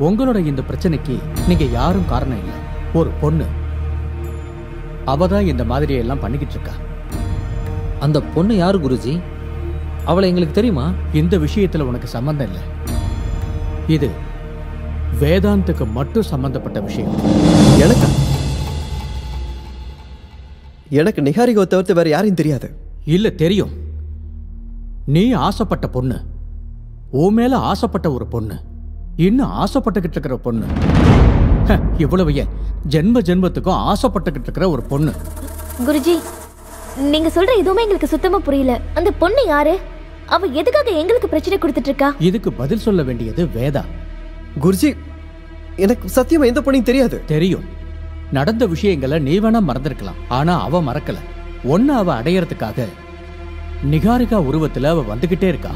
உங்களோட இந்த பிரச்சனைக்கு நீங்க யாரும் காரணம் இல்லை. ஒரு பொண்ணு, அவதான் இந்த மாதிரி எல்லாம் பண்ணிக்கிட்டு இருக்கா. அந்த பொண்ணு யாரு குருஜி? அவளை எங்களுக்கு தெரியுமா? இந்த விஷயத்துல உனக்கு சம்பந்தம் இல்லை. இது வேதாந்துக்கு மட்டும் சம்பந்தப்பட்ட விஷயம். எனக்கு நிகாரிகாவை தவிர்த்து வேற யாரையும் தெரியாது. இல்ல, தெரியும். நீ ஆசைப்பட்ட பொண்ணு, உன் மேல ஆசைப்பட்ட ஒரு பொண்ணு, இன்னும் ஆசைப்பட்டுக்கிட்டு இருக்கிற பொண்ணு, இவ்வளவு ஏன் ஜென்ம ஜென்மத்துக்கும் ஆசைப்பட்டுக்கிட்டு இருக்கிற ஒரு பொண்ணு. குருஜி, நீங்க சொல்ற எதுவுமே எங்களுக்கு சுத்தமா புரியல. அந்த பொண்ணு யாரு? அவ எதுக்காக எங்களுக்கு பிரச்சனை கொடுத்துட்டு இருக்கா? இதுக்கு பதில் சொல்ல வேண்டியது வேதா. குருஜி, எனக்கு சத்தியமா எந்த பொண்ணையும் தெரியாது. தெரியும். நடந்த விஷயங்களை நீ வேணா மறந்திருக்கலாம், ஆனா அவ மறக்கல. ஒன்னு அவ அடையறதுக்காக நிகாரிகா உருவத்துல அவ வந்துகிட்டே இருக்கா.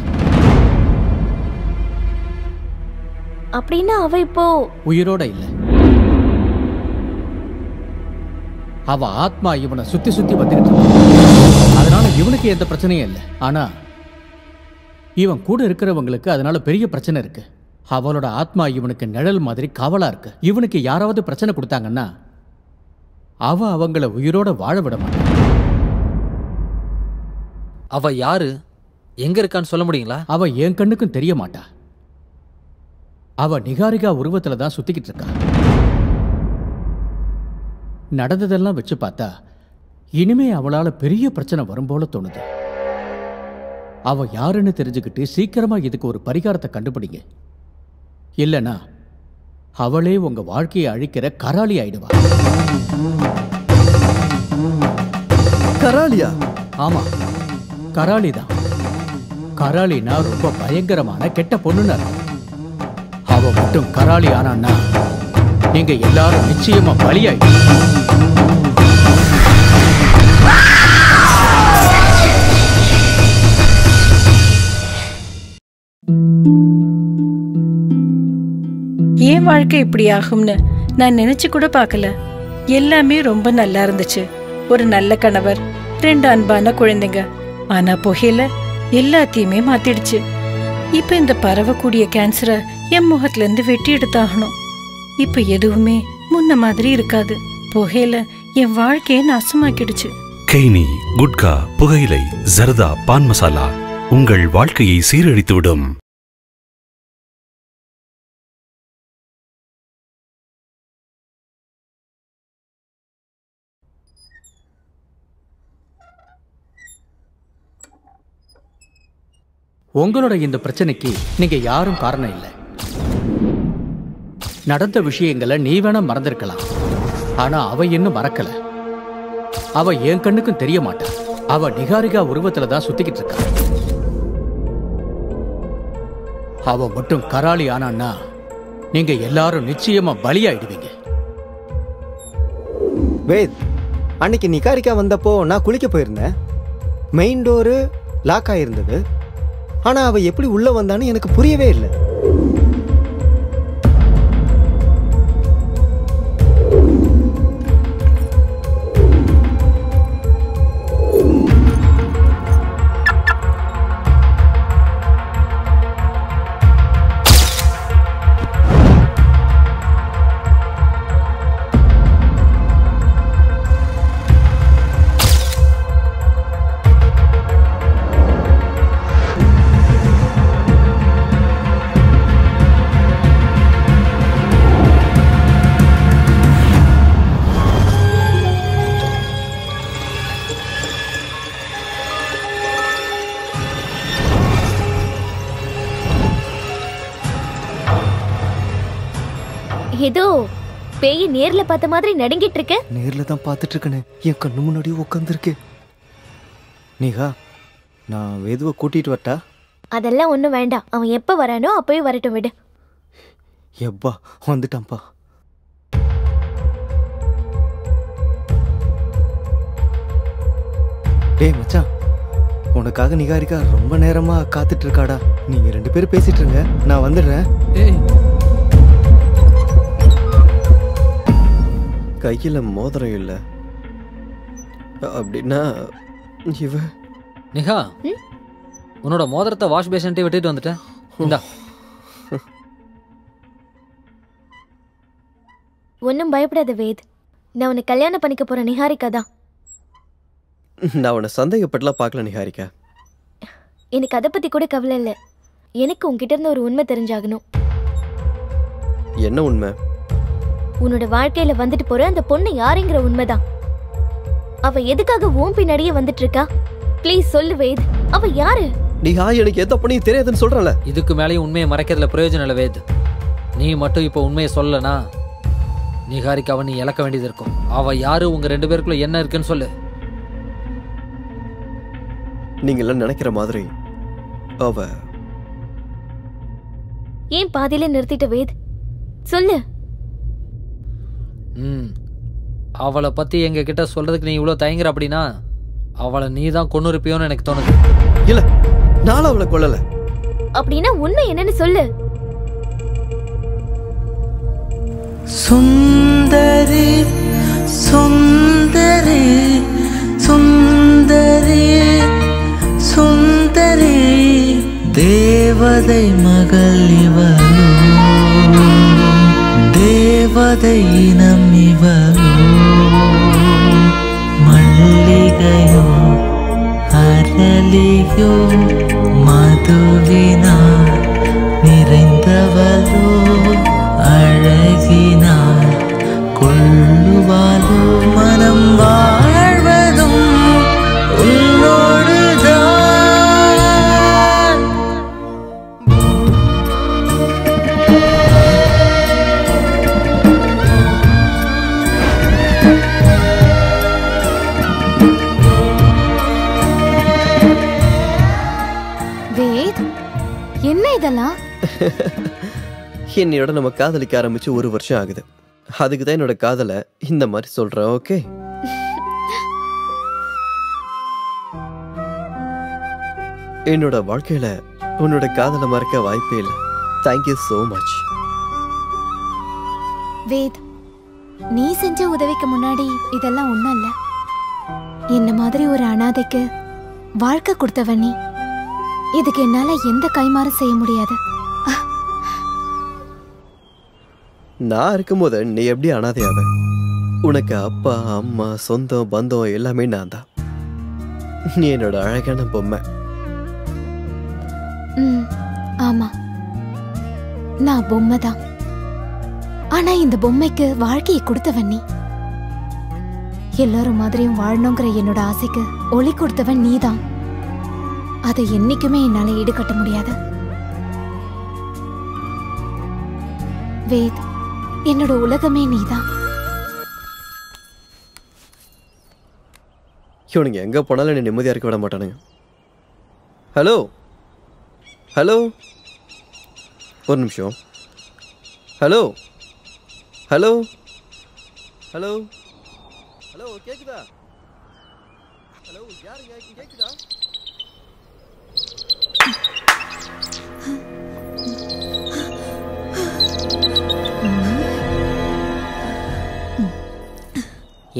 அப்படின்னா அவ இப்போ உயிரோட இல்ல. அவ ஆத்மா இவனை சுத்தி சுத்தி வந்துகிட்டு இருக்கு. அதனால இவனுக்கு எந்த பிரச்சனையும் இல்லை. ஆனா இவன் கூட இருக்கிறவங்களுக்கு அதனால பெரிய பிரச்சனை இருக்கு. அவளோட ஆத்மா இவனுக்கு நிழல் மாதிரி காவலா இருக்கு. இவனுக்கு யாராவது பிரச்சனை கொடுத்தாங்கன்னா அவங்கள உயிரோட வாழ விட மாட்டான். அவ யாரு, எங்க இருக்கான்னு சொல்ல முடியுங்களா? அவ என் கண்ணுக்கும் தெரிய மாட்டா. அவ நிகாரிகா உருவத்துல தான் சுத்திக்கிட்டு இருக்கா. நடந்ததெல்லாம் வச்சு பார்த்தா இனிமே அவளால பெரிய பிரச்சனை வரும் போல தோணுது. அவ யாருன்னு தெரிஞ்சுக்கிட்டு சீக்கிரமா இதுக்கு ஒரு பரிகாரத்தை கண்டுபிடிங்க. இல்லனா அவளே உங்க வாழ்க்கையை அழிக்கிற கராளி ஆயிடுவா. கராளியா? ஆமா, கராளி தான். கராளினா ரொம்ப பயங்கரமான கெட்ட பொண்ணுன்னு அர்த்தம். அவ மட்டும் கராளி ஆனான்னா நீங்க எல்லாரும் நிச்சயமா பலியாயிடும். ஏன் வாழ்க்கை இப்படி ஆகும்னு நான் நினைச்சு கூட பார்க்கல. எல்லாமே ரொம்ப நல்லா இருந்துச்சு. ஒரு நல்ல கணவர், 2 அன்பான குழந்தைங்க. ஆனா புகையில எல்லாத்தையுமே மாத்திடுச்சு. இப்ப இந்த பரவக்கூடிய கேன்சரை என் முகத்துல இருந்து வெட்டி எடுத்தாகணும். இப்ப எதுவுமே முன்ன மாதிரி இருக்காது. புகையில என் வாழ்க்கையை நாசமாக்கிடுச்சு. கெய்னி, குட்கா, புகையிலை, ஜர்தா, பான் மசாலா உங்கள் வாழ்க்கையை சீரழித்துவிடும். உங்களோட இந்த பிரச்சனைக்கு நீங்க யாரும் காரணம் இல்லை. நடந்த விஷயங்களை நீ வேணா மறந்திருக்கலாம், ஆனா அவ இன்னும் மறக்கல. அவ என் கண்ணுக்கும் தெரிய மாட்டா. அவ நிகாரிகா உருவத்துல தான் சுத்திக்கிட்டு இருக்கா. அவ மட்டும் கராளி ஆனான்னா நீங்க எல்லாரும் நிச்சயமா பலியாயிடுவீங்க. வேத், அன்னைக்கு நிகாரிகா வந்தப்போ நான் குளிக்க போயிருந்தேன். மெயின் டோரு லாக் ஆயிருந்தது. ஆனா அவ எப்படி உள்ள வந்தான்னு எனக்கு புரியவே இல்லை. ஏதோ பேய் நேர்ல பார்த்த மாதிரி நடுங்கிட்டு இருக்க. நேர்ல தான் பார்த்துட்டு இருக்கனே, என் கண்ணு முன்னாடி உட்காந்துருக்கு. நிகா, நான் வேதுவை கூட்டிட்டு வரட்டா? அதெல்லாம் ஒண்ணும் வேண்டாம். அவன் எப்ப வரானோ அப்பவே வரட்டும், விடு. எப்பா வந்துட்டான்ப்பா. டேய் மச்சான், உனக்காக நிகாரிகா ரொம்ப நேரமா காத்துட்டு இருக்காடா. நீங்க 2 பேரும் பேசிட்டு இருங்க, நான் வந்துடுறேன். கையில மோதிரம் இல்லை அப்படின்னா இவ. நிகா, உன்னோட மோதிரத்தை வாஷ் பேஷன்ட்டே விட்டுட்டு வந்துட்டேன். இந்தா. ஒன்னும் பயப்படாத வேத். நான் உன்னை கல்யாணம் பண்ணிக்க போற நிகாரிகா தான். நான் உன்னை சந்தேகப்பட்டலாம் பார்க்கல நிகாரிகா. எனக்கு அதை பத்தி கூட கவலை இல்லை. எனக்கு உன்கிட்ட இருந்து ஒரு உண்மை தெரிஞ்சாகணும். என்ன உண்மை? உன்னோட வாழ்க்கையில வந்துட்டு போற அந்த பொண்ணு யாருங்கிற உண்மைதான். அவ எதுக்காக உன் பின்னாடியே வந்துட்டு இருக்கா? ப்ளீஸ் சொல்லு வேத், அவ யாரு? நிஹா எனக்கு எந்த பண்ணியும் தெரியாதுன்னு சொல்றல. இதுக்கு மேலேயும் உண்மையை மறைக்கிறதுல பிரயோஜனம் இல்லை வேத். நீ மட்டும் இப்போ உண்மையை சொல்லனா நிகாரிக்காவை நீ இழக்க வேண்டியது இருக்கும். அவ யாரு, உங்க 2 பேருக்குள்ள என்ன இருக்குன்னு சொல்லு. நீங்க எல்லாம் நினைக்கிற மாதிரி அவ ஏன் பாதியில நிறுத்திட்ட வேத்? சொல்லு. அவளை பத்தி எங்க கிட்ட சொல்றதுக்கு நீ இவ்வளவு தயங்குற அப்படின்னா அவளை நீ தான் கொன்னு இருப்பியோன்னு எனக்கு தோணுது. இல்ல, நான் அவளை கொல்லல. அப்படின்னா உண்மை என்னன்னு சொல்லு. சுந்தரி சுந்தரி சுந்தரி சுந்தரி தேவதை மகள் இவளோ, தேவதை இனம் இவளோ, மல்லிகையோ அரளியோ மதுவினார் நிறைந்தவளோ, அழகினார் கொள்ளுவாளோ, மனம் வாழ்வதும் உன்னோடுதான். வேத், என்ன இதெல்லாம்? என்னையோட நம்ம காதலிக்க ஆரம்பிச்சு 1 வருஷம் ஆகுது. அதுக்கு தான் என்னோட காதலை இந்த மாதிரி சொல்றேன். ஓகே, என்னோட வாழ்க்கையில உன்னோட காதலை மறக்க வாய்ப்பே இல்லை. Thank you so much. வேத், நீ செஞ்ச உதவிக்கு முன்னாடி இதெல்லாம் ஒண்ணும் இல்ல. என்ன மாதிரி ஒரு அனாதைக்கு வாழ்க்கை கொடுத்தவன் நீ. இதுக்கு என்னால எந்த கைமாறும் செய்ய முடியாது. நான் இருக்கும்போது நீ எப்படி அனாதையாவ? உனக்கு அப்பா அம்மா சொந்தம் பந்தம் எல்லாமே நான் தான். நீ என்னோட அழகான பொம்மை. ஆமா, நான் பொம்மை தான். ஆனா இந்த பொம்மைக்கு வாழ்க்கையை கொடுத்தவன் நீ. எல்லாரும் மாதிரியும் வாழணுங்கிற என்னோட ஆசைக்கு ஒளி கொடுத்தவன் நீதான். அதை என்னைக்குமே என்னால ஈடுகட்ட முடியாது. வேத், என்னோட உலகமே நீதான். இவனுங்க எங்க போனாலும் என்னை நிம்மதியா இருக்க விட மாட்டானுங்க. ஹலோ ஹலோ, ஒரு நிமிஷம். ஹலோ ஹலோ ஹலோ ஹலோ, கேக்குதா? ஹலோ, யாருங்க கேக்குதா?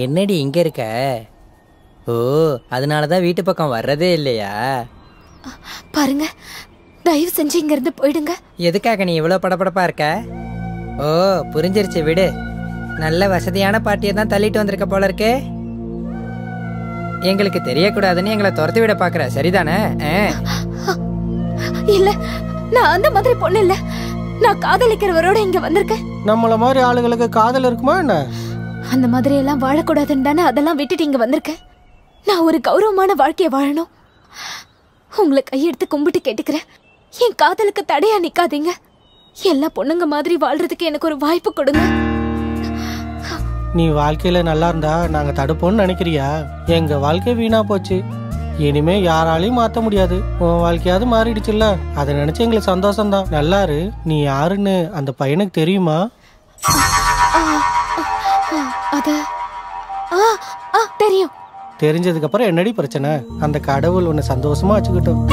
என்னடி இங்க இருக்க? ஓ, அதனாலதான் வீட்டு பக்கம் வர்றதே இல்லையா? பாருங்க, தயவு செஞ்சு இங்க இருந்து போயிடுங்க. எதுக்காக நீ இவ்வளவு படபடப்பா இருக்க? ஓ, புரிஞ்சிருச்சு, விடு. நல்ல வசதியான பாட்டியை தான் தள்ளிட்டு வந்திருக்க போல இருக்கே. எங்களுக்கு தெரியக்கூடாதுன்னு எங்களை துரத்து விட பாக்குற, சரிதானே? இல்ல, நான் அந்த மாதிரி பொண்ணு இல்ல. நான் காதலிக்கிறவரோட இங்க வந்திருக்கேன். நம்மள மாதிரி ஆளுங்களுக்கு காதல் இருக்குமா என்ன? அந்த மாதிரி எல்லாம் வாழக்கூடாதுன்னு தானே அதெல்லாம் விட்டுட்டு இங்க வந்திருக்கேன். நான் ஒரு கௌரவமான வாழ்க்கைய வாழணும். உங்களை கையெடுத்து கும்பிட்டு கேட்டுக்கிறேன், என் காதலுக்கு தடையா நிக்காதீங்க. எல்லா பொண்ணுங்க மாதிரி வாழ்றதுக்கு எனக்கு ஒரு வாய்ப்பு கொடுங்க. நீ வாழ்க்கையில நல்லா இருந்தா நாங்க தடுப்போம்னு நினைக்கிறியா? எங்க வாழ்க்கை வீணா போச்சு. இனிமே யாராலையும் மாத்த முடியாது. உன் வாழ்க்கையாவது மாறிடுச்சுல்ல, அதை நினைச்சு எங்களுக்கு சந்தோஷம்தான். நல்லாரு. நீ யாருன்னு அந்த பையனுக்கு தெரியுமா? அது தெரியும். தெரிஞ்சதுக்கு அப்புறம் என்னடி பிரச்சனை? அந்த கடவுள் உன்னை சந்தோஷமா வச்சுக்கிட்டோம்.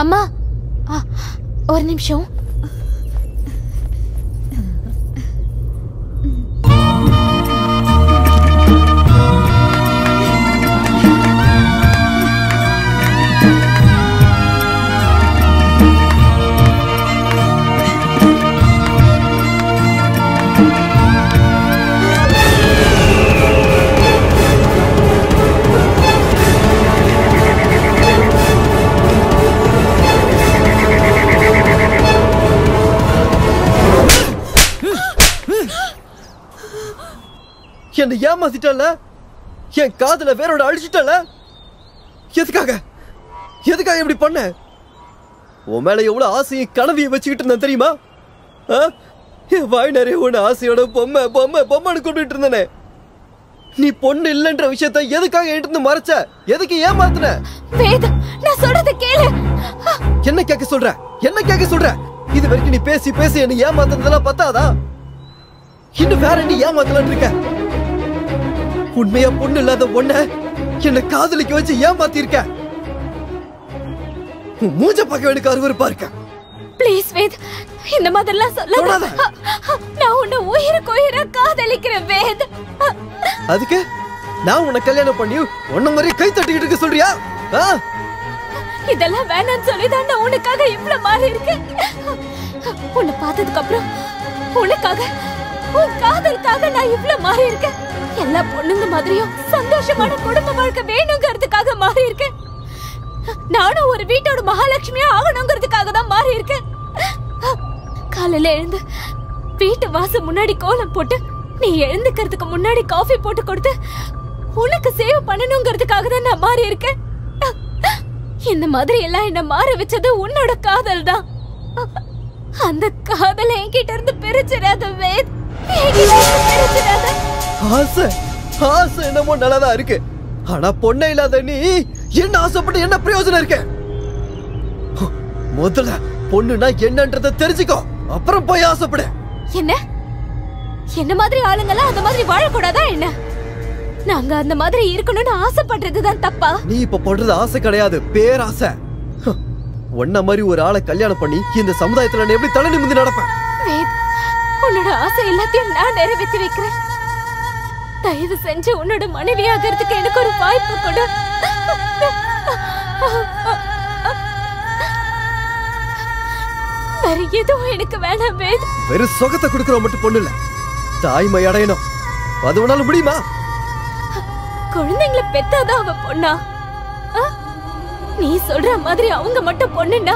அம்மா, ஒரு நிமிஷம். என்னை ஏமாத்திட்டல, என் காதல வேறோட அழிச்சிட்டல. எதுக்காக எதுக்காக இப்படி பண்ண? உன் மேல எவ்வளவு ஆசையும் கனவையும் வச்சுக்கிட்டு இருந்தேன் தெரியுமா? என் வாய் நிறைய உன்னை ஆசையோட பொம்மை பொம்மை பொம்மைன்னு கூப்பிட்டு இருந்தேனே. நீ பொண்ணு இல்லைன்ற விஷயத்த எதுக்காக என்கிட்ட மறைச்ச? எதுக்கு ஏமாத்துன? நான் சொல்றத கேளு. என்ன கேட்க சொல்ற? என்ன கேட்க சொல்ற? இது வரைக்கும் நீ பேசி பேசி என்ன ஏமாத்துனதெல்லாம் பத்தாதா? இன்னும் வேற நீ ஏமாத்தலான்னு இருக்க. உண்மையா பொண்ணு இல்லாத ஒண்ண என்ன காதலிக்க வச்சு ஏமாத்தி இருக்க. மூஞ்ச பார்க்க வேண்டிய அருவருப்பா இருக்க. ப்ளீஸ் வேத், இந்த மாதிரிலாம் சொல்லாத. நான் உன்னை உயிருக்கு உயிரா காதலிக்கிறேன் வேத். அதுக்கு நான் உன்னை கல்யாணம் பண்ணி உன்ன மாதிரி கை தட்டிக்கிட்டு இருக்க சொல்றியா? இதெல்லாம் வேணாம்னு சொல்லிதான் நான் உனக்காக இவ்வளவு மாறி இருக்கேன். உன்னை பார்த்ததுக்கு அப்புறம் உனக்காக, உன் காதலுக்காக நான் இவ்வளவு மாறி இருக்கேன். எல்லா பொண்ணுங்க மாதிரியும் சந்தோஷமான குடும்ப வாழ்க்கை வேணுங்கிறதுக்காக மாறி இருக்கேன். நானும் ஒரு வீட்டோட மகாலட்சுமியா ஆகணுங்கிறதுக்காக தான் மாறி இருக்கேன். காலையில எழுந்து வீட்டு வாசல் முன்னாடி கோலம் போட்டு, நீ எழுந்துக்கிறதுக்கு முன்னாடி காஃபி போட்டு கொடுத்து உனக்கு சேவை பண்ணணுங்கிறதுக்காக தான் நான் மாறி இருக்கேன். இந்த மாதிரி எல்லாம் என்ன மாற வச்சது உன்னோட காதல் தான். அந்த காதலை என்கிட்ட இருந்து பிரிச்சிடாத வேத், பிரிச்சிடாத. ஆசை ஆசை என்னமோ நல்லதா இருக்கு. ஆனா பொண்ணை இல்லாத நீ என்ன ஆசைப்பட்டு என்ன பிரயோஜனம் இருக்கு? முதல்ல பொண்ணுனா என்னன்றத தெரிஞ்சுக்கோ, அப்புறம் போய் ஆசைப்படு. என்ன என்ன மாதிரி ஆளுங்கெல்லாம் அந்த மாதிரி வாழக்கூடாதா என்ன? நாங்க அந்த மாதிரி இருக்கணும்னு ஆசைப்படுறதுதான் தப்பா? நீ இப்ப படுறது ஆசை கிடையாது, பேராசை. உன்ன மாதிரி ஒரு ஆளை கல்யாணம் பண்ணி இந்த சமுதாயத்துல நான் எப்படி தலை நிமிர்ந்து நடப்பேன்? வேத், உன்னோட ஆசை எல்லாத்தையும் நான் நிறைவேற்றி வைக்கிறேன். தயவு செஞ்சு உன்னோட மனைவி ஆகிறதுக்கு எனக்கு ஒரு வாய்ப்பு கொடு. வேற எதுவும் எனக்கு வேணாம் வேத். வெறும் சொகத்தை கொடுக்கறவன் மட்டும் பொண்ணு இல்ல, தாய்மை அடையணும். அது உன்னால முடியுமா? குழந்தைங்களை பெத்தாதான் அவ பொண்ணா? நீ சொல்ற மாதிரி அவங்க மட்டும் பொண்ணுன்னா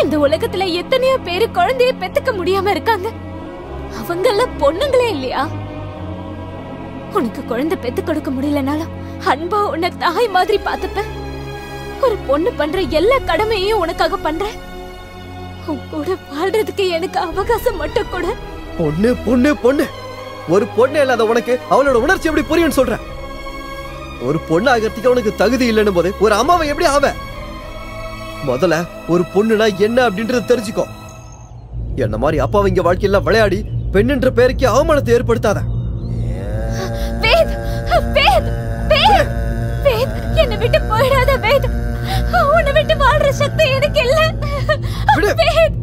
இந்த உலகத்துல எத்தனையோ பேரு குழந்தைய பெத்துக்க முடியாம இருக்காங்க. அவங்க எல்லாம் பொண்ணுங்களே இல்லையா? உனக்கு குழந்தை பெத்து கொடுக்க முடியலனாலும் அன்பா உன்னை தாய் மாதிரி பாத்துப்ப. ஒரு பொண்ணு பண்ற எல்லா கடமையையும் உனக்காக பண்றேன். உன் கூட வாழ்றதுக்கு எனக்கு அவகாசம் மட்டும் கூட. பொண்ணு பொண்ணு பொண்ணு, ஒரு பொண்ணு இல்லாத உனக்கு அவளோட உணர்ச்சி எப்படி புரியும் சொல்ற? ஒரு பொண்ணு ஆகிறதுக்கு உனக்கு தகுதி இல்லைன்னு போது ஒரு அம்மாவை எப்படி ஆவ? முதல்ல ஒரு பொண்ணுனா என்ன அப்படின்றது தெரிஞ்சுக்கோ. என்ன மாதிரி அப்பாவிங்க வாழ்க்கையில விளையாடி பெண்ணுன்ற பேருக்கு அவமானத்தை ஏற்படுத்தாத. வேத், வேத், வேத், வேத், என்னை விட்டு போயிடாத வேத். உன்னை விட்டு வாழ்ற சக்தி எனக்கு இல்ல. வேத்,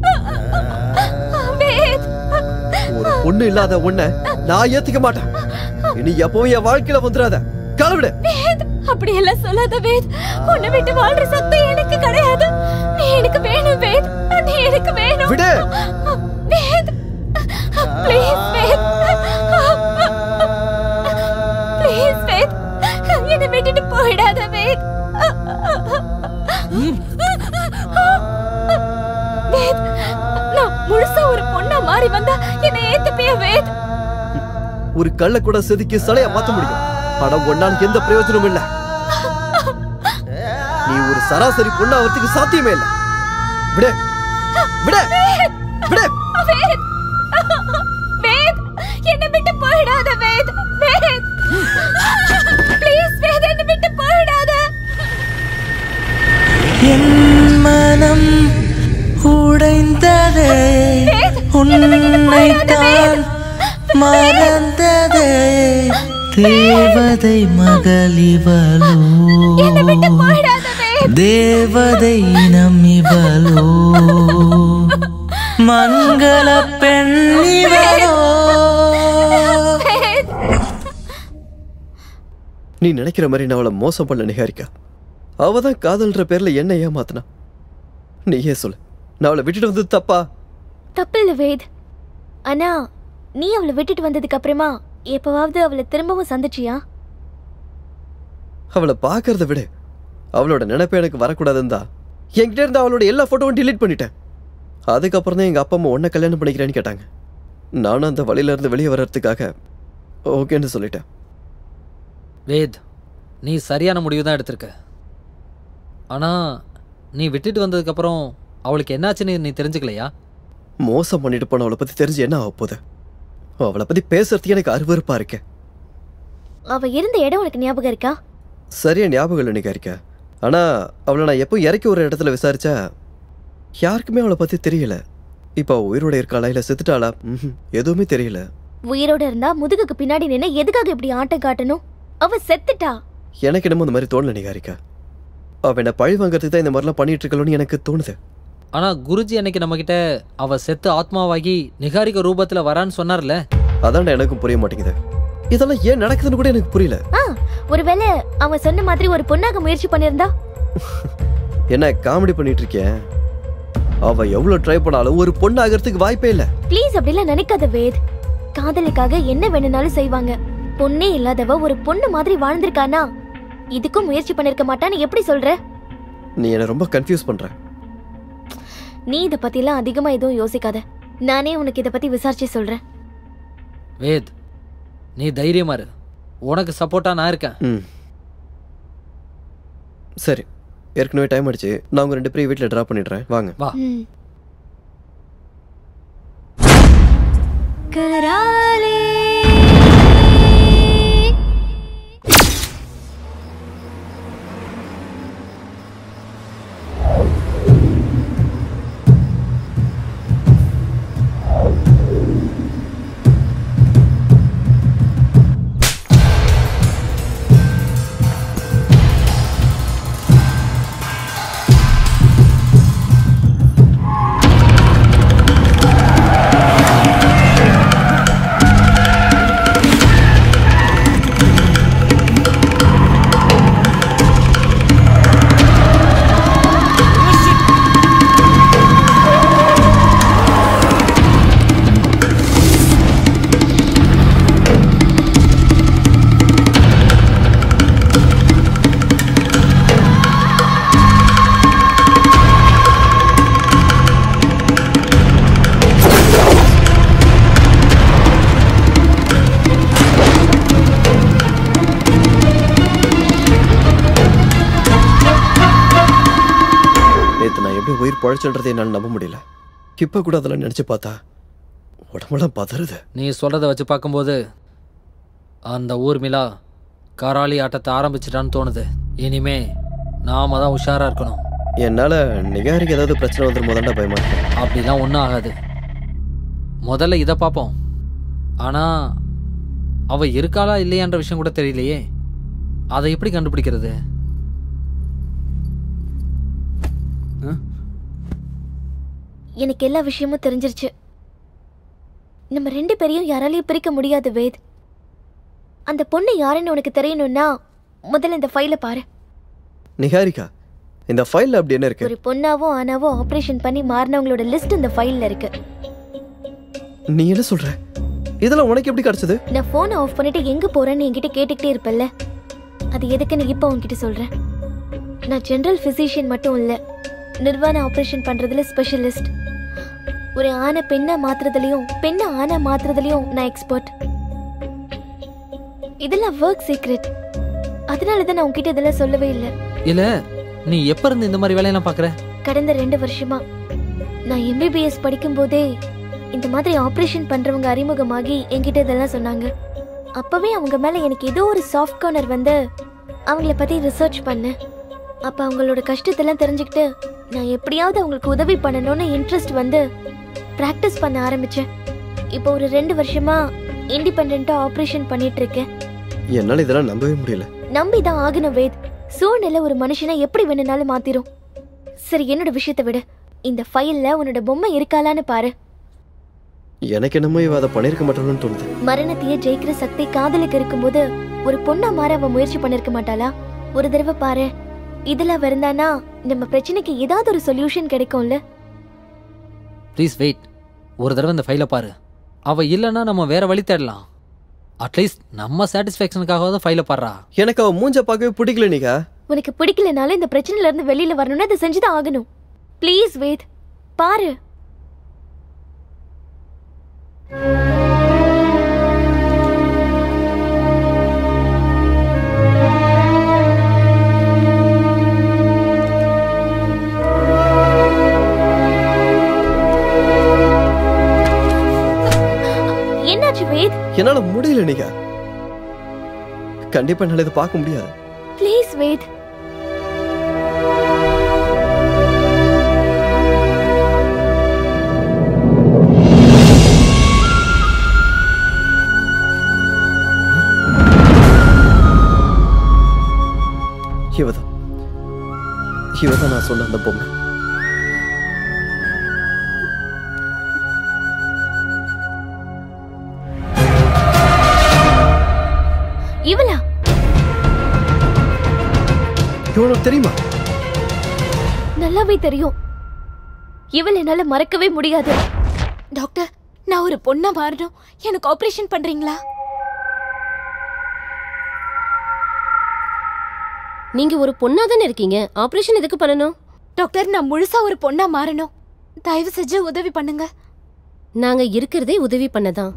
வேத். ஒரு பொண்ணு இல்லாத உன்னை நான் ஏத்துக்க மாட்டேன். இனி எப்பவும் என் வாழ்க்கையில வந்துடாத. கிளம்பிடு. வேத், அப்படி எல்லாம் சொல்லாத வேத். உன்னை விட்டு வாழ்ற சக்தி எனக்கு கிடையாது. நீ எனக்கு வேணும் வேத், நீ எனக்கு வேணும். விடு. வேத், ப்ளீஸ் வேத், ப்ளீஸ் வேத், என்னை விட்டுட்டு போயிடாத வேத். வேத், நான் முழுசா ஒரு பொண்ணா மாறி வந்தா என்னை ஏத்துப்பியா வேத்? ஒரு கல்ல கூட செதுக்கி சிலையா மாத்த முடியும், ஆனா ஒன்னானுக்கு எந்த பிரயோஜனமும் இல்ல. நீ ஒரு சராசரி பொண்ணு ஆகிறதுக்கு சாத்தியமே இல்ல. விடு, விடு, விடு. வேத், வேத், என்னை விட்டு போயிடாத வேத். வேத், ப்ளீஸ் வேத், என்னை விட்டு போயிடாத. என் மனம் உடைந்ததே, உன்னைத்தான் மறந்ததே, தேவதை மகளிவளோ, தேவதை நம்பிவளோ, மங்கள பெண்ணிவளோ. நீ நினைக்கிற மாதிரி நான் அவளை மோசம் பண்ண நிகாரிக்கா. அவதான் காதல்ன்ற பேர்ல என்ன ஏமாத்தினா. நீயே சொல்லு, நான் அவளை விட்டுட்டு வந்தது தப்பா? தப்பில்ல வேத். ஆனா நீ அவளை விட்டுட்டு வந்ததுக்கு அப்புறமா எப்பவாவது அவளை திரும்பவும் சந்திச்சியா? அவளை பாக்குறத விட அவளோட நினைப்பு எனக்கு வரக்கூடாதுன்னு தான் என்கிட்ட இருந்து அவளோட எல்லா போட்டோவும் டிலீட் பண்ணிட்டேன். அதுக்கப்புறம் தான் எங்க அப்பா அம்மா உன்னை கல்யாணம் பண்ணிக்கிறேன்னு கேட்டாங்க. நானும் அந்த வழியில இருந்து வெளியே வர்றதுக்காக ஓகேன்னு சொல்லிட்டேன். வேத், நீ சரியான முடிவு தான் எடுத்திருக்க. ஆனால் நீ விட்டுட்டு வந்ததுக்கப்புறம் அவளுக்கு என்னாச்சுன்னு நீ தெரிஞ்சுக்கலையா? மோசம் பண்ணிட்டு போன அவளை பற்றி தெரிஞ்சு என்ன ஆக போகுது? அவளை பற்றி பேசுறதுக்கு எனக்கு அருவருப்பாக இருக்கேன். அவ இருந்த இடம் உனக்கு ஞாபகம் இருக்கா? சரியா ஞாபகம் இல்லை நிகாரிக்கா. ஆனால் அவளை நான் எப்போ இறக்கி ஒரு இடத்துல விசாரிச்சா யாருக்குமே அவளை பற்றி தெரியல. இப்போ உயிரோட இருக்காளா இல்லை செத்துட்டாளா எதுவுமே தெரியல. உயிரோட இருந்தா முதுகுக்கு பின்னாடி நின்று எதுக்காக இப்படி ஆட்டம் காட்டணும்? அவ செத்துட்டா. எனக்கு என்னமோ இந்த மாதிரி தோணல நிகாரிக்கா. அவ என்ன பழி வாங்கறதுக்கு தான் இந்த மாதிரிலாம் பண்ணிட்டு இருக்கலன்னு எனக்கு தோணுது. ஆனால் குருஜி அன்னைக்கு நம்மக்கிட்ட அவ செத்து ஆத்மாவாகி நிகாரிக்க ரூபத்தில் வரான்னு சொன்னார்ல. அதான் எனக்கும் புரிய மாட்டேங்குது. இதெல்லாம் ஏன் நடக்குதுன்னு கூட எனக்கு புரியல. ஒருவேளை அவன் சொன்ன மாதிரி ஒரு பொண்ணாக முயற்சி பண்ணியிருந்தா? என்ன காமெடி பண்ணிட்டு இருக்கேன்? அவ எவ்வளவு ட்ரை பண்ணாலும் ஒரு பொண்ணு ஆகிறதுக்கு வாய்ப்பே இல்ல. ப்ளீஸ் அப்படிலாம் நினைக்காத வேத். காதலுக்காக என்ன வேணும்னாலும் செய்வாங்க. பொண்ணே இல்லாதவ ஒரு பொண்ணு மாதிரி வாழ்ந்திருக்கானா இதுக்கும் முயற்சி பண்ணிருக்க மாட்டான்னு எப்படி சொல்ற? நீ என்ன ரொம்ப கன்ஃபியூஸ் பண்ற. நீ இத பத்திலாம் அதிகமா எதுவும் யோசிக்காத. நானே உனக்கு இத பத்தி விசாரிச்சு சொல்றேன். வேத், நீ தைரியமா இரு. உனக்கு சப்போர்ட்டா நான் இருக்கேன். சரி, ஏற்கனவே டைம் ஆயிடுச்சு. நான் உங்க 2 பேரையும் வீட்டில் ட்ராப் பண்ணிடுறேன். வாங்க. வா. கராலே பழச்சுன்றதை என்னால் நம்ப முடியல. இப்போ கூட அதெல்லாம் நினச்சி பார்த்தா உடம்பெல்லாம் பதறுது. நீ சொல்கிறத வச்சு பார்க்கும்போது அந்த ஊர்மிளா கராளி ஆட்டத்தை ஆரம்பிச்சிட்டான்னு தோணுது. இனிமே நாம தான் உஷாராக இருக்கணும். என்னால் நிகாரிக்கு ஏதாவது பிரச்சனை வந்துடும் போதாண்டா பயமா இருக்கு. அப்படிலாம் ஒன்றும் ஆகாது. முதல்ல இதை பார்ப்போம். ஆனால் அவள் இருக்காளா இல்லையான்ற விஷயம் கூட தெரியலையே. அதை எப்படி கண்டுபிடிக்கிறது? எனக்கு எல்லா விஷயமும் தெரிஞ்சிருச்சு. நம்ம 2 பேரையும் யாராலையும் பிரிக்க முடியாது வேத். அந்த பொண்ணு யாருன்னு உனக்கு தெரியணும்னா முதல்ல இந்த ஃபைலை பாரு. நிகாரிகா, இந்த ஃபைல்ல அப்படி என்ன இருக்கு? ஒரு பொண்ணாவோ ஆனாவோ ஆபரேஷன் பண்ணி மாறினவங்களோட லிஸ்ட் இந்த ஃபைல்ல இருக்கு. நீ என்ன சொல்ற? இதெல்லாம் உனக்கு எப்படி கிடைச்சது? நான் போனை ஆஃப் பண்ணிட்டு எங்க போறேன்னு என்கிட்ட கேட்டுக்கிட்டே இருப்பல்ல, அது எதுக்குன்னு இப்போ உன்கிட்ட சொல்றேன். நான் ஜெனரல் பிசிஷியன் மட்டும் இல்ல, நிர்வாண ஆபரேஷன் பண்றதுல ஸ்பெஷலிஸ்ட். ஒரு ஆணை பெண்ணா மாத்துறதுலயும் பெண்ணை ஆணா மாத்துறதுலயும் நான் எக்ஸ்பர்ட். இதெல்லாம் ஒர்க் சீக்ரெட். அதனாலதான் நான் உன்கிட்ட இதெல்லாம் சொல்லவே இல்லை. இல்ல, நீ எப்ப இருந்து இந்த மாதிரி வேலையெல்லாம் பாக்குற? கடந்த 2 வருஷமா. நான் MBBS படிக்கும் போதே இந்த மாதிரி ஆபரேஷன் பண்றவங்க அறிமுகமாகி என்கிட்ட இதெல்லாம் சொன்னாங்க. அப்பவே அவங்க மேல எனக்கு ஏதோ ஒரு சாஃப்ட் கார்னர் வந்து அவங்கள பத்தி ரிசர்ச் பண்ணேன். அப்ப அவங்களோட கஷ்டத்தெல்லாம் தெரிஞ்சுக்கிட்டு நான் எப்படியாவது அவங்களுக்கு உதவி பண்ணணும்னு இன்ட்ரெஸ்ட் வந்து பிராக்டிஸ் பண்ண ஆரம்பிச்சேன். இப்போ ஒரு 2 வருஷமா இண்டிபெண்டா ஆபரேஷன் பண்ணிட்டு இருக்கேன். என்னால இதெல்லாம் நம்பவே முடியல. நம்பிதான் ஆகணும் வேத். சூழ்நிலை ஒரு மனுஷனை எப்படி வேணும்னாலும் மாத்திரும். சரி, என்னோட விஷயத்தை விட இந்த ஃபைல்ல உன்னோட பொம்மை இருக்காளான்னு பாரு. எனக்கு என்னமோ இவ அதை பண்ணிருக்க மாட்டான்னு தோணுது. மரணத்தையே ஜெயிக்கிற சக்தி காதலுக்கு இருக்கும்போது ஒரு பொண்ணா மாற அவ முயற்சி பண்ணிருக்க மாட்டாளா? ஒரு தடவை பாரு. இதெல்லாம் வருந்தானா நம்ம பிரச்சனைக்கு ஏதாவது ஒரு சொல்யூஷன் கிடைக்கும்ல. Please wait. ஒரு தடவை இந்த ஃபைலை பாரு. அவ இல்லைன்னா நம்ம வேற வழி தேடலாம். அட்லீஸ்ட் நம்ம சாட்டிஸ்ஃபேக்ஷனுக்காக தான் ஃபைலை பாடுறா. எனக்கு அவ மூஞ்ச பார்க்கவே பிடிக்கல. நீங்க உனக்கு பிடிக்கலனாலும் இந்த பிரச்சனையில இருந்து வெளியில வரணும்னா அதை செஞ்சுதான் ஆகணும். ப்ளீஸ் வேத், பாரு. என்னால முடியல நிகா. கண்டிப்பா என்னால இதை பார்க்க முடியாது. Please wait. இவதான் நான் சொன்ன அந்த பொம்மை. இவளா? இவனுக்கு தெரியுமா? நல்லாவே தெரியும். இவள் என்னால மறக்கவே முடியாது. டாக்டர், நான் ஒரு பொண்ணா மாறணும். எனக்கு ஆபரேஷன் பண்றீங்களா? நீங்க ஒரு பொண்ணா தானே இருக்கீங்க, ஆபரேஷன் எதுக்கு பண்ணணும்? டாக்டர், நான் முழுசா ஒரு பொண்ணா மாறணும். தயவு செஞ்சு உதவி பண்ணுங்க. நாங்க இருக்கிறதே உதவி பண்ணதான்.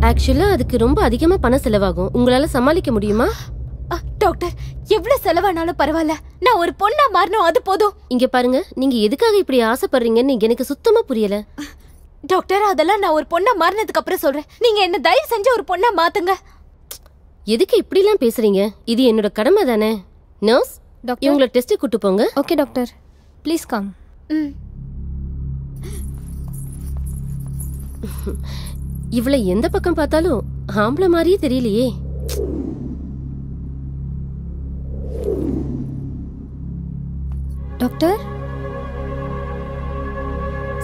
ஆக்சுவலா அதுக்கு ரொம்ப அதிகமா பணம் செலவாகும். உங்களால சமாளிக்க முடியுமா? டாக்டர், எவ்வளவு செலவானாலும் பரவாயில்ல, நான் ஒரு பொண்ணா மாறணும், அது போதும். இங்க பாருங்க, நீங்க எதுக்காக இப்படி ஆசைப்படுறீங்கன்னு எனக்கு சுத்தமா புரியல. டாக்டர், அதெல்லாம் நான் ஒரு பொண்ணா மாறினதுக்கு அப்புறம் சொல்றேன். நீங்க என்ன தயவு செஞ்சு ஒரு பொண்ணா மாத்துங்க. எதுக்கு இப்படிலாம் பேசுறீங்க? இது என்னோட கடமை தானே. நர்ஸ், இவங்களை டெஸ்ட் கூட்டு போங்க. Okay doctor, please come. இவளை எந்த பக்கம் பார்த்தாலும் ஆம்பளை மாதிரியே தெரியலையே. டாக்டர்.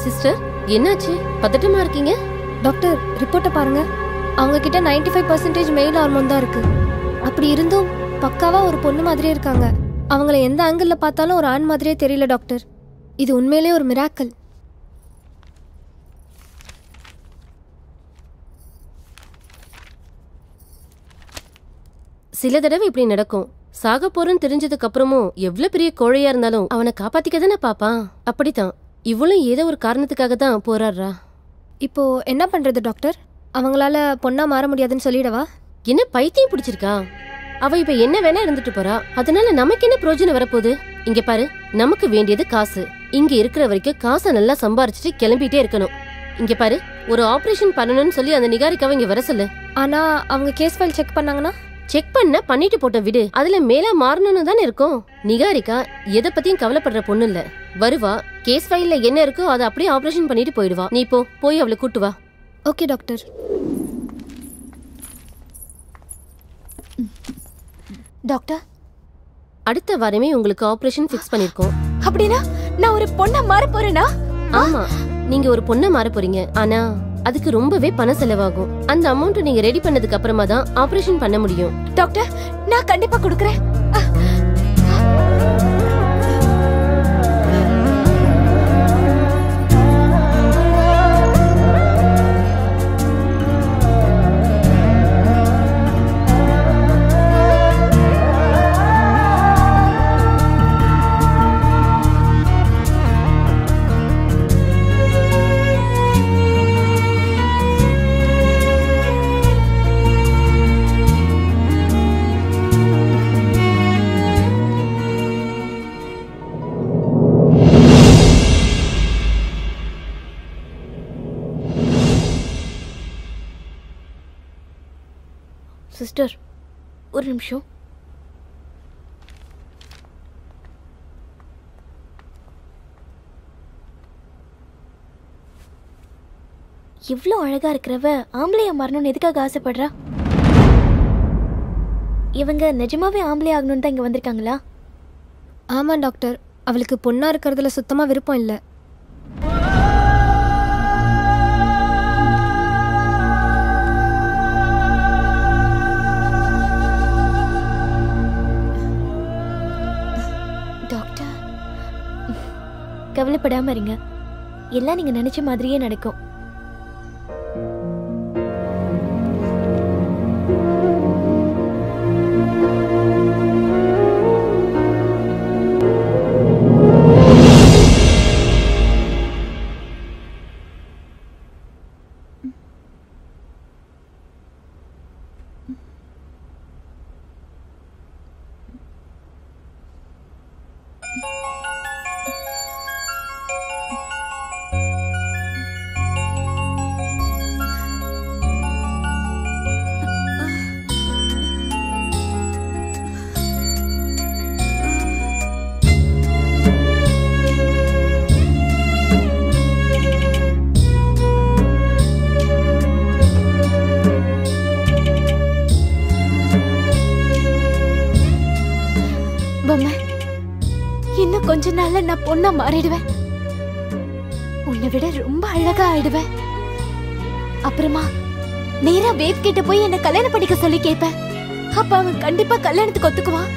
சிஸ்டர், என்னாச்சு? பதட்டமா இருக்கீங்க? டாக்டர், ரிப்போர்ட்டை பாருங்க. அவங்க கிட்ட 95% மெயில் ஹார்மோன் தான் இருக்கு. அப்படி இருந்தும் பக்காவா ஒரு பொண்ணு மாதிரியே இருக்காங்க. அவங்கள எந்த ஆங்கிள் பார்த்தாலும் ஒரு ஆண் மாதிரியே தெரியல டாக்டர். இது உண்மையிலே ஒரு மிராக்கல். சில தடவை இப்படி நடக்கும். சாக போறன்னு தெரிஞ்சதுக்கு அப்புறமும் எவ்வளவு பெரிய கோழையா இருந்தாலும் அவனை காப்பாத்திக்க தானே பாப்பான். அப்படித்தான் இவளும் ஏதோ ஒரு காரணத்துக்காக தான் போராடுறா. இப்போ என்ன பண்றது டாக்டர்? அவங்களால பொண்ணா மாற முடியாதுன்னு சொல்லிடவா? என்ன பைத்தியம் பிடிச்சிருக்கா? அவ இப்ப என்ன வேணா இருந்துட்டு போறா. அதனால நமக்கு என்ன பிரயோஜனம் வரப்போகுது? இங்க பாரு, நமக்கு வேண்டியது காசு. இங்க இருக்கிற வரைக்கும் காசை நல்லா சம்பாரிச்சுட்டு கிளம்பிட்டே இருக்கணும். இங்க பாரு, ஒரு ஆபரேஷன் பண்ணணும்னு சொல்லி அந்த நிகாரிக்காவை இங்க வர சொல்லு. ஆனா அவங்க கேஸ் ஃபைல் செக் பண்ணாங்கன்னா? செக் பண்ண பண்ணிட்டு போட்ட விடு. அதுல மேல மாறணும்னு தானே இருக்கும். நிகாரிகா எதை பத்தியும் கவலைப்படுற பொண்ணு இல்ல. வருவா, கேஸ் ஃபைல்ல என்ன இருக்கோ அதை அப்படியே ஆபரேஷன் பண்ணிட்டு போயிடுவா. நீ போய் அவளை கூட்டு வா. Okay doctor. டாக்டர், அடுத்த வாரமே உங்களுக்கு ஆபரேஷன் ஃபிக்ஸ் பண்ணிருக்கோம். அப்படினா நான் ஒரு பொண்ணா மாற போறேனா? ஆமா, நீங்க ஒரு பொண்ணா மாற போறீங்க. ஆனா அதுக்கு ரொம்பவே பணம் செலவாகும். அந்த அமௌண்ட் நீங்க ரெடி பண்ணதுக்கு அப்புறமா தான் ஆபரேஷன் பண்ண முடியும். டாக்டர், நான் கண்டிப்பா கொடுக்கறேன். சிஸ்டர், ஒரு நிமிஷம். இவ்ளோ அழகா இருக்கிறவ ஆம்பளையா மாறணும்னு எதுக்காக ஆசைப்படுறா? இவங்க நிஜமாவே ஆம்பளை ஆகணும்னு தான் இங்க வந்திருக்காங்களா? ஆமா டாக்டர், அவளுக்கு பொண்ணா இருக்கிறதுல சுத்தமா விருப்பம் இல்லை. கவலைப்படாம இருங்க, எல்லாம் நீங்க நினைச்ச மாதிரியே நடக்கும். நாள்ல நான் பொண்ணா மாறிடுவேன். உன்னை விட ரொம்ப அழகா ஆயிடுவேன். அப்புறமா நேரா வேத் கிட்ட போய் என்ன கல்யாணம் பண்ணிக்க சொல்லி கேட்பேன். அப்ப அவன் கண்டிப்பா கல்யாணத்துக்கு ஒத்துக்குவான்.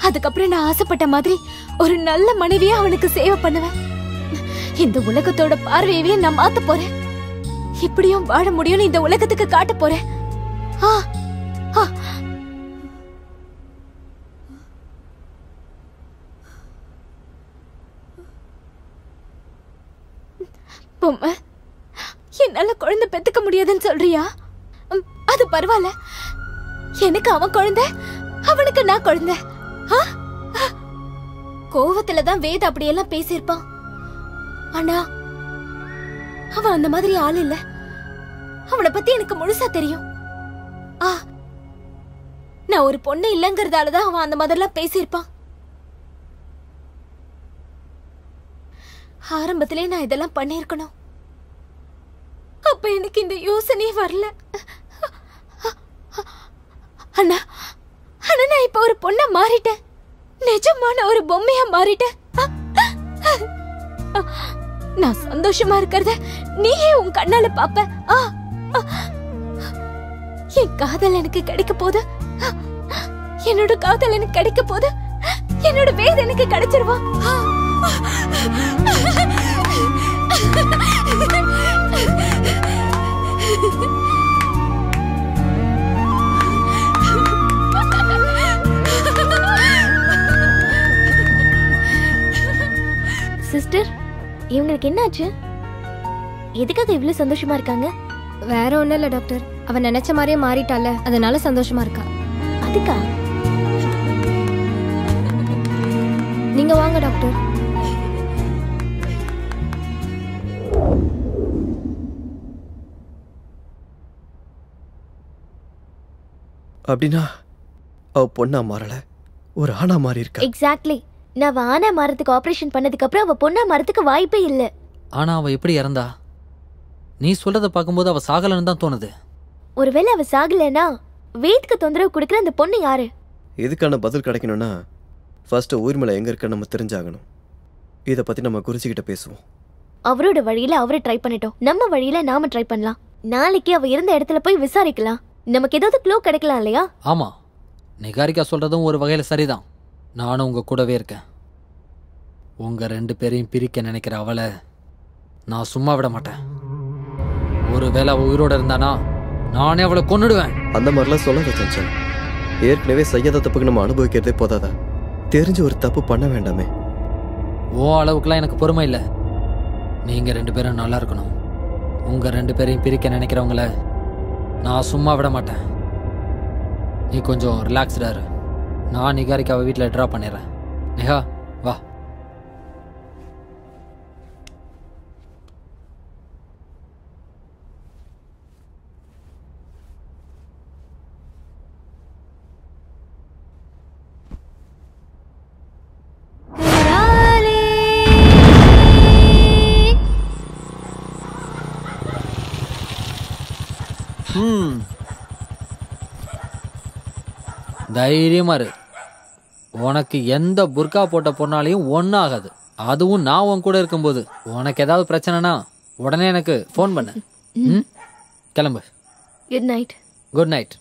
அதுக்கப்புறம் நான் ஆசைப்பட்ட மாதிரி ஒரு நல்ல மனைவியா அவனுக்கு சேவை பண்ணுவேன். இந்த உலகத்தோட பார்வையவே நான் மாத்த போறேன். இப்படியும் வாழ முடியும்னு இந்த உலகத்துக்கு காட்ட போறேன். பொம்மை, என்னால குழந்தை பெத்துக்க முடியாதுன்னு சொல்றியா? அது பரவாயில்ல, எனக்கு அவன் குழந்தை, அவனுக்கு நான் குழந்தை. கோவத்துலதான் வேத அப்படியெல்லாம் பேசியிருப்பான். ஆனா அவன் அந்த மாதிரி ஆள் இல்ல. அவனை பத்தி எனக்கு முழுசா தெரியும். நான் ஒரு பொண்ணு இல்லங்கிறதாலதான் அவன் அந்த மாதிரிலாம் பேசியிருப்பான். ஆரம்பத்திலே நான் இதெல்லாம் பண்ணிருக்கணும். அப்ப எனக்கு இந்த யோசனையே வரல. அண்ணா, ஆனா நான் இப்ப ஒரு பொண்ணா மாறிட்டேன். நிஜமான ஒரு பொம்மையா மாறிட்டேன். நான் சந்தோஷமா இருக்கிறத நீயே உன் கண்ணால பாப்ப. என் காதல் எனக்கு கிடைக்க போது. என்னோட காதல் எனக்கு கிடைக்க போது. என்னோட வேத எனக்கு கிடைச்சிருவா. சிஸ்டர், இவங்களுக்கு என்னாச்சு? எதுக்காக இவ்வளவு சந்தோஷமா இருக்காங்க? வேற ஒண்ணும் இல்ல டாக்டர், அவன் நினைச்ச மாதிரியே மாறிட்டால, அதனால சந்தோஷமா இருக்கா. அதுக்கா? நீங்க வாங்க டாக்டர். அப்படின்னா அவ பொண்ணா மாறல, ஒரு ஆணா மாறி இருக்கா. எக்ஸாக்ட்லி. நான் ஆனா மாறதுக்கு ஆபரேஷன் பண்ணதுக்கு அப்புறம் அவ பொண்ணா மாறதுக்கு வாய்ப்பே இல்ல. ஆனா அவ எப்படி இறந்தா? நீ சொல்றத பாக்கும்போது அவ சாகலன்னு தான் தோணுது. ஒருவேளை அவ சாகலனா வேத்க்கு தொந்தரவு கொடுக்குற அந்த பொண்ணு யாரு? இதுக்கான பதில் கிடைக்கணும்னா ஃபர்ஸ்ட் ஊர்மலை எங்க இருக்க நம்ம தெரிஞ்சாகணும். இத பத்தி நம்ம குருஜிகிட்ட பேசுவோம். அவரோட வழியில அவரை ட்ரை பண்ணிட்டோம், நம்ம வழியில நாம ட்ரை பண்ணலாம். நாளைக்கு அவ இருந்த இடத்துல போய் விசாரிக்கலாம். நமக்கு ஏதாவது க்ளூ கிடைக்கலாம் இல்லையா? ஆமா, நிகாரிகா சொல்றதும் ஒரு வகையில சரிதான். நானும் உங்க கூடவே இருக்கேன். உங்க 2 பேரையும் பிரிக்க நினைக்கிற அவளை நான் சும்மா விட மாட்டேன். ஒருவேளை அவ உயிரோட இருந்தானா நானே அவளை கொன்னுடுவேன். அந்த மாதிரிலாம் சொல்லாத சஞ்சல். ஏற்கனவே செய்யாத தப்புக்கு நம்ம அனுபவிக்கிறதே போதாதா? தெரிஞ்சு ஒரு தப்பு பண்ண வேண்டாமே. ஓ அளவுக்குலாம் எனக்கு பொறுமை இல்லை. நீங்க 2 பேரும் நல்லா இருக்கணும். உங்க 2 பேரையும் பிரிக்க நினைக்கிறவங்கள நான் சும்மா விட மாட்டேன். நீ கொஞ்சம் ரிலாக்ஸ்டா இரு. நான் நிகாரிக்காவை வீட்டில் ட்ராப் பண்ணிடுறேன். நிகா வா. தைரியமா இரு. உனக்கு எந்த புர்கா போட்ட பொண்ணாலையும் ஒன்றும் ஆகாது. அதுவும் நான் உன் கூட இருக்கும்போது. உனக்கு ஏதாவது பிரச்சனைனா உடனே எனக்கு ஃபோன் பண்ணு. கிளம்பு. Good night. Good night.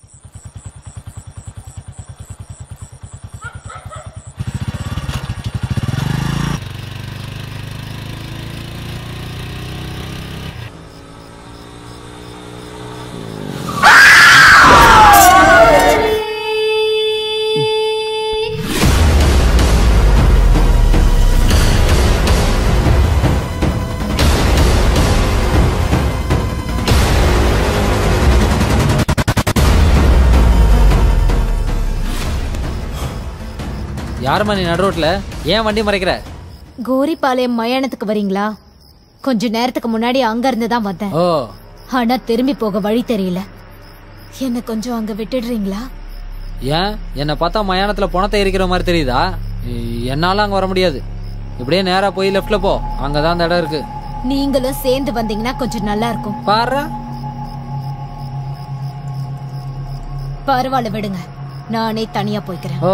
யாருமா நீ நடு ரோட்ல? ஏன் வண்டி மறைக்கிற? கோரிப்பாளையம் மயானத்துக்கு வரீங்களா? கொஞ்ச நேரத்துக்கு முன்னாடி அங்க இருந்து தான் வந்தேன். ஓ. ஆனா திரும்பி போக வழி தெரியல. என்ன கொஞ்சம் அங்க விட்டுடுறீங்களா? ஏன் என்ன பார்த்தா மயானத்துல பணத்தை எரிக்கிற மாதிரி தெரியுதா? என்னால அங்க வர முடியாது. இப்படியே நேரா போய் லெஃப்ட்ல போ, அங்கதான் அந்த இடம் இருக்கு. நீங்களும் சேர்ந்து வந்தீங்கன்னா கொஞ்சம் நல்லா இருக்கும். பாரு. பரவாயில்ல விடுங்க. நானே தனியா போய்க்கிறேன். ஓ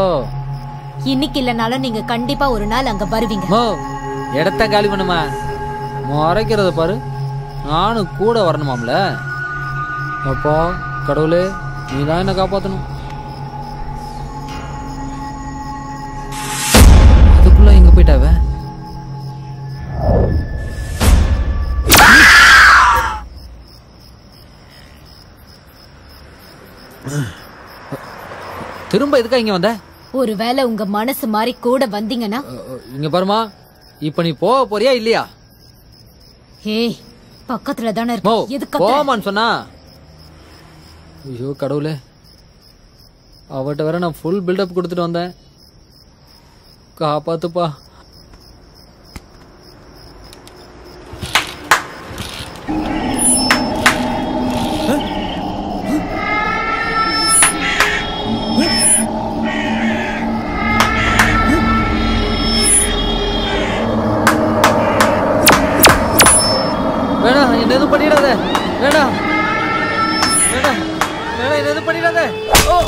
இன்னைக்கு இல்லனாலும் நீங்க கண்டிப்பா ஒரு நாள் அங்க வருவீங்க. மோ இடத்த காலி பண்ணுமா, மறைக்கிறத பாரு. நானும் கூட வரணுமாம்ல. அப்பா கடவுளே, நீ தான் என்ன காப்பாற்றணும். அதுக்குள்ள எங்க போயிட்டாவ? திரும்ப எதுக்கா இங்க வந்த? ஒருவேளை உங்க மனசு மாறி கூட வந்தீங்கன்னா இங்க பாருமா, இப்ப நீ போக போறியா இல்லையா? ஏய், பக்கத்துல தானே இருக்கு, எதுக்கு போமான்னு சொன்னா? ஐயோ கடவுளே, அவட்ட வேற நான் ஃபுல் பில்டப் கொடுத்துட்டு வந்தேன். காப்பாத்துப்பா. வேணா என்ன எதுவும் பண்ணிடாத. வேணா வேணா வேணா என்ன எதுவும் பண்ணிடாத. ஓ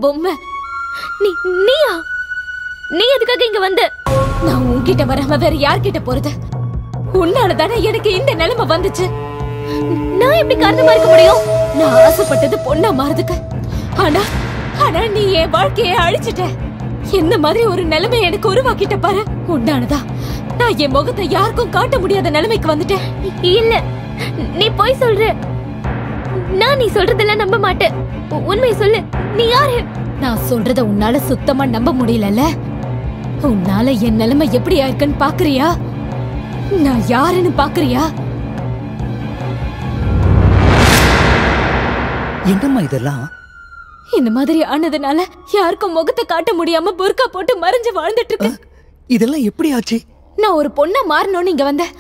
பொம்மை. நீயா? நீ எதுக்காக இங்க வந்த? நான் உன்கிட்ட வராம வேற யார்கிட்ட போறது? உன்னாலதானே எனக்கு இந்த நிலைமை வந்துச்சு. நான் எப்படி காரணமா இருக்க முடியும்? நான் ஆசைப்பட்டது பொண்ணா மாறதுக்கு. ஆனா நீ என் வாழ்க்கையை அழிச்சிட்ட. என்ன மாதிரி ஒரு நிலைமை எனக்கு உருவாக்கிட்ட பாரு. உன்னானதா நான் என் முகத்தை யாருக்கும் காட்ட முடியாத நிலைமைக்கு வந்துட்டேன். இல்ல, நீ போய் சொல்ற. நான் நீ சொல்றதெல்லாம் நம்ப மாட்டேன். உண்மையை சொல்லு, நீ யாரு? நான் சொல்றத உன்னால சுத்தமா நம்ப முடியலல்ல. உன்னால என் நிலைமை எப்படி ஆயிருக்குன்னு பாக்குறியா? நான் யாருன்னு பாக்குறியா? என்னம்மா இதெல்லாம்? இந்த மாதிரி ஆனதுனால யாருக்கும் முகத்தை காட்ட முடியாம புர்கா போட்டு மறைஞ்சு வாழ்ந்துட்டு இருக்கு. இதெல்லாம் எப்படி ஆச்சு? நான் ஒரு பொண்ணா மாறணும்னு இங்க வந்தேன்.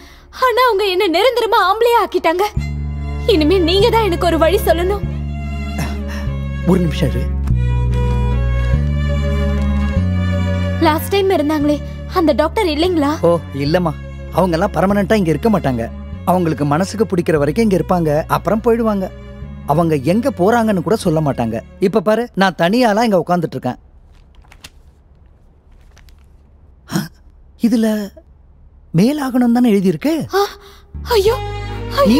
ஆனா அவங்க என்ன நிரந்தரமா ஆம்பளையா ஆக்கிட்டாங்க. இனிமே நீங்க தான் எனக்கு ஒரு வழி சொல்லணும். ஒரு நிமிஷம் இரு. லாஸ்ட் டைம் இருந்தாங்களே அந்த டாக்டர் இல்லைங்களா? ஓ இல்லம்மா, அவங்க எல்லாம் பர்மனண்டா இங்க இருக்க மாட்டாங்க. அவங்களுக்கு மனசுக்கு பிடிக்கிற வரைக்கும் இங்க இருப்பாங்க, அப்புறம் போயிடுவாங்க. அவங்க எங்க போறாங்கன்னு கூட சொல்ல மாட்டாங்க. இப்ப பாரு, நான் தனியாலாம் இங்க உட்கார்ந்துட்டு இருக்கேன். இதுல மேலாகணும் தானே எழுதி இருக்கு. ஐயோ, நீ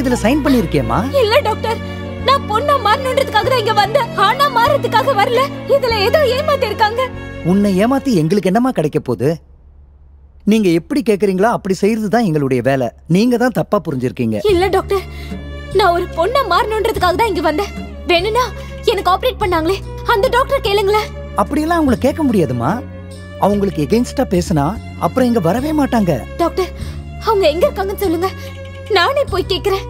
இதுல சைன் பண்ணிருக்கேமா? இல்ல டாக்டர், நான் பொண்ணா மாறணும்ன்றதுக்காக தான் இங்க வந்தேன். ஆனா மாறதுக்காக வரல. இதுல ஏதோ ஏமாத்தி இருக்காங்க. உன்னை ஏமாத்தி எங்களுக்கு என்னமா கிடைக்க போகுது? நீங்க எப்படி கேக்குறீங்களோ அப்படி செய்யறது தான் எங்களுடைய வேலை. நீங்க தான் தப்பா புரிஞ்சிருக்கீங்க. இல்ல டாக்டர், நான் ஒரு பொண்ணா மாறணும்ன்றதுக்காக தான் இங்க வந்தேன். வேணும்னா எனக்கு ஆபரேட் பண்ணாங்களே அந்த டாக்டர் கேளுங்களேன். அப்படியெல்லாம் அவங்களை கேட்க முடியாதுமா. அவங்களுக்கு எகென்ஸ்டா பேசினா அப்புறம் இங்க வரவே மாட்டாங்க. டாக்டர், அவங்க எங்க இருக்காங்கன்னு சொல்லுங்க, நானே போய் கேக்குறேன்.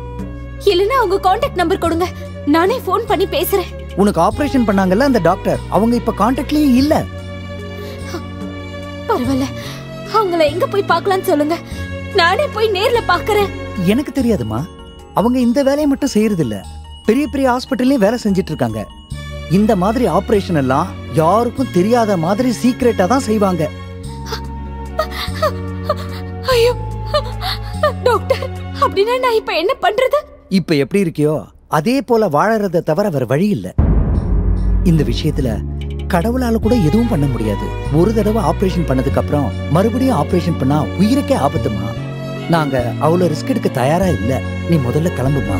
இல்லனா அவங்க கான்டாக்ட் நம்பர் கொடுங்க, நானே போன் பண்ணி பேசுறேன். உனக்கு ஆபரேஷன் பண்ணாங்கல்ல அந்த டாக்டர், அவங்க இப்ப கான்டாக்ட்லயே இல்ல. பரவாயில்ல, அவங்கள எங்க போய் பார்க்கலாம்னு சொல்லுங்க, நானே போய் நேர்ல பாக்குறேன். எனக்கு தெரியாதுமா, அவங்க இந்த வேலையை மட்டும் செய்யறது இல்ல, பெரிய பெரிய ஹாஸ்பிட்டல்லயும் வேலை செஞ்சிட்டு இருக்காங்க. இந்த மாதிரி ஆபரேஷன் எல்லாம் யாருக்கும் தெரியாத மாதிரி சீக்ரெட்டா தான் செய்வாங்க. ஐயோ, அப்படின்னா நான் இப்ப என்ன பண்றது? இப்ப எப்படி இருக்கியோ அதே போல வாழறத தவிர வேற வழி இல்ல. இந்த விஷயத்துல கடவுளால கூட எதுவும் பண்ண முடியாது. ஒரு தடவை ஆபரேஷன் பண்ணதுக்கு அப்புறம் மறுபடியும் ஆபரேஷன் பண்ணா உயிருக்கே ஆபத்துமா. நாங்க அவ்வளவு ரிஸ்க் எடுக்க தயாரா இல்ல. நீ முதல்ல கிளம்புமா.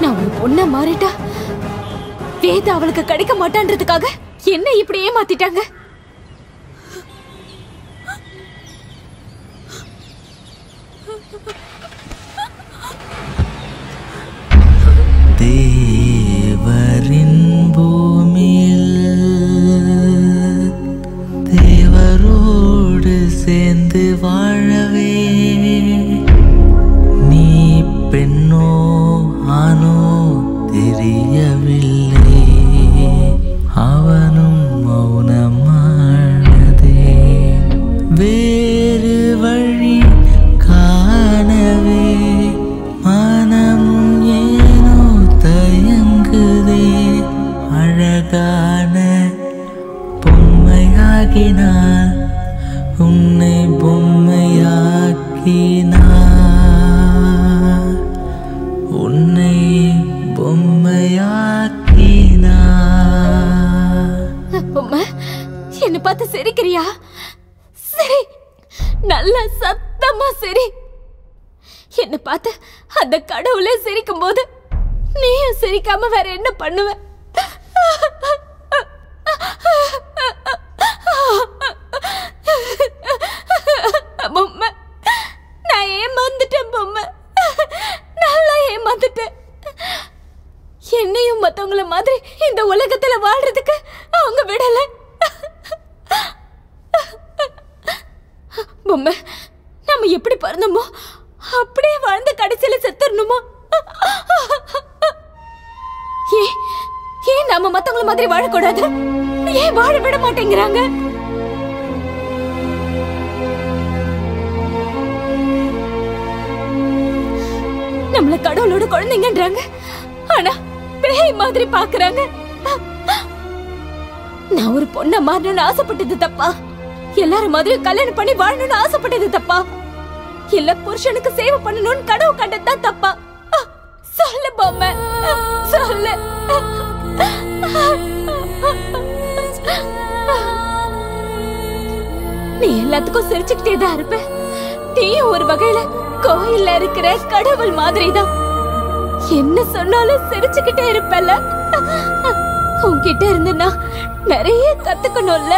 நான் ஒரு பொண்ண மாறிட்டா வேத அவளுக்கு கிடைக்க மாட்டான்றதுக்காக என்ன இப்படி ஏமாத்திட்டாங்க. தேவரின் பூமியில் தேவரோடு சேர்ந்து வாழவே நீ பெண்ணோ ஆனோ தெரியவில்லை. அவனும் மௌனமானதே. வேறு வழி காணவே மனமும் ஏனோ தயங்குதே. அழகான பொம்மையாகினாள் உன்னை பொம்மையாக்கினாள். உன்னை பொம்மையாக்கினாள். என்ன பார்த்து சிரிக்கிறியா? சரி, நல்ல சத்தமா சரி. என்ன பார்த்து அந்த கடவுளே சிரிக்கும் போது நீயும் சிரிக்காம வேற என்ன பண்ணுவ? பொம்மை, நான் ஏமாந்துட்டேன் பொம்மை, நல்லா ஏமாந்துட்டேன். என்னையும் மத்தவங்கள மாதிரி இந்த உலகத்துல வாழ்றதுக்கு அவங்க விடல. பொம்மை, நம்ம எப்படி பிறந்தோமோ அப்படியே வாழ்ந்து கடைசியில செத்துறணுமா? ஏன் நாம மத்தவங்கள மாதிரி வாழக்கூடாது? ஏன் வாழ விட மாட்டேங்கிறாங்க? நம்மள கடவுளோட குழந்தைங்கன்றாங்க, ஆனா பேய் மாதிரி பாக்குறாங்க. நான் ஒரு பொண்ண மாறணும்னு ஆசைப்பட்டது தப்பா? எல்லாரும் மாதிரியும் கல்யாணம் பண்ணி வாழணும்னு ஆசைப்பட்டது தப்பா? இல்ல புருஷனுக்கு சேவை பண்ணணும்னு கனவு கண்டதுதான் தப்பா? சொல்லு பொம்மை, சொல்லு. நீ எல்லாத்துக்கும் சிரிச்சுக்கிட்டே தான் இருப்ப. நீயும் ஒரு வகையில கோயில்ல இருக்கிற கடவுள் மாதிரிதான். என்ன சொன்னாலும் சிரிச்சுக்கிட்டே இருப்பல. உன்கிட்ட இருந்து நான் நிறைய கத்துக்கணும்ல.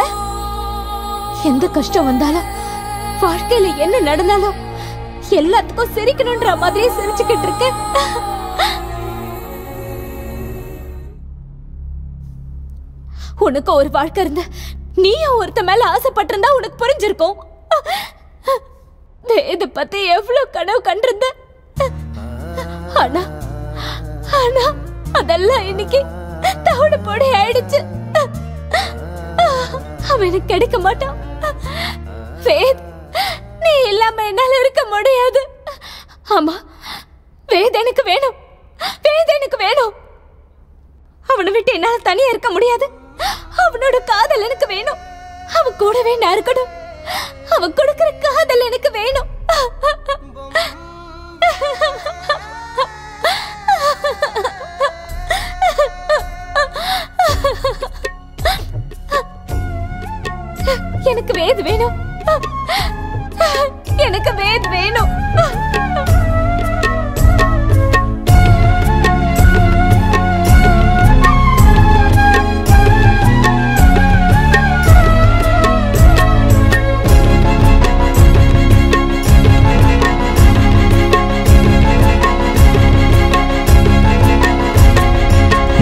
எந்த கஷ்டம் வந்தாலும் வாழ்க்கையில என்ன நடந்தாலும் எல்லாத்துக்கும் சிரிக்கணும்ன்ற மாதிரியே சிரிச்சுக்கிட்டு இருக்க. உனக்கு ஒரு வாழ்க்கை இருந்த நீயும் ஒருத்த மேல ஆசைப்பட்டிருந்தா உனக்கு புரிஞ்சிருக்கும். இத பத்தி எவ்வளவு கனவு கண்டிருந்த, ஆனா அதெல்லாம் இன்னைக்கு தவிட பொடி ஆயிடுச்சு. அவன் எனக்கு கிடைக்க மாட்டான். வேத், நீ இல்லாம என்னால இருக்க முடியாது. ஆமா, வேத் எனக்கு வேணும், வேத் எனக்கு வேணும். அவனை விட்டு என்னால தனியா இருக்க முடியாது. அவனோட காதல் எனக்கு வேணும். அவன் கூடவே நான் இருக்கணும். அவன் கொடுக்கிற காதல் எனக்கு வேணும். எனக்கு வேத் வேணும், எனக்கு வேத் வேணும்.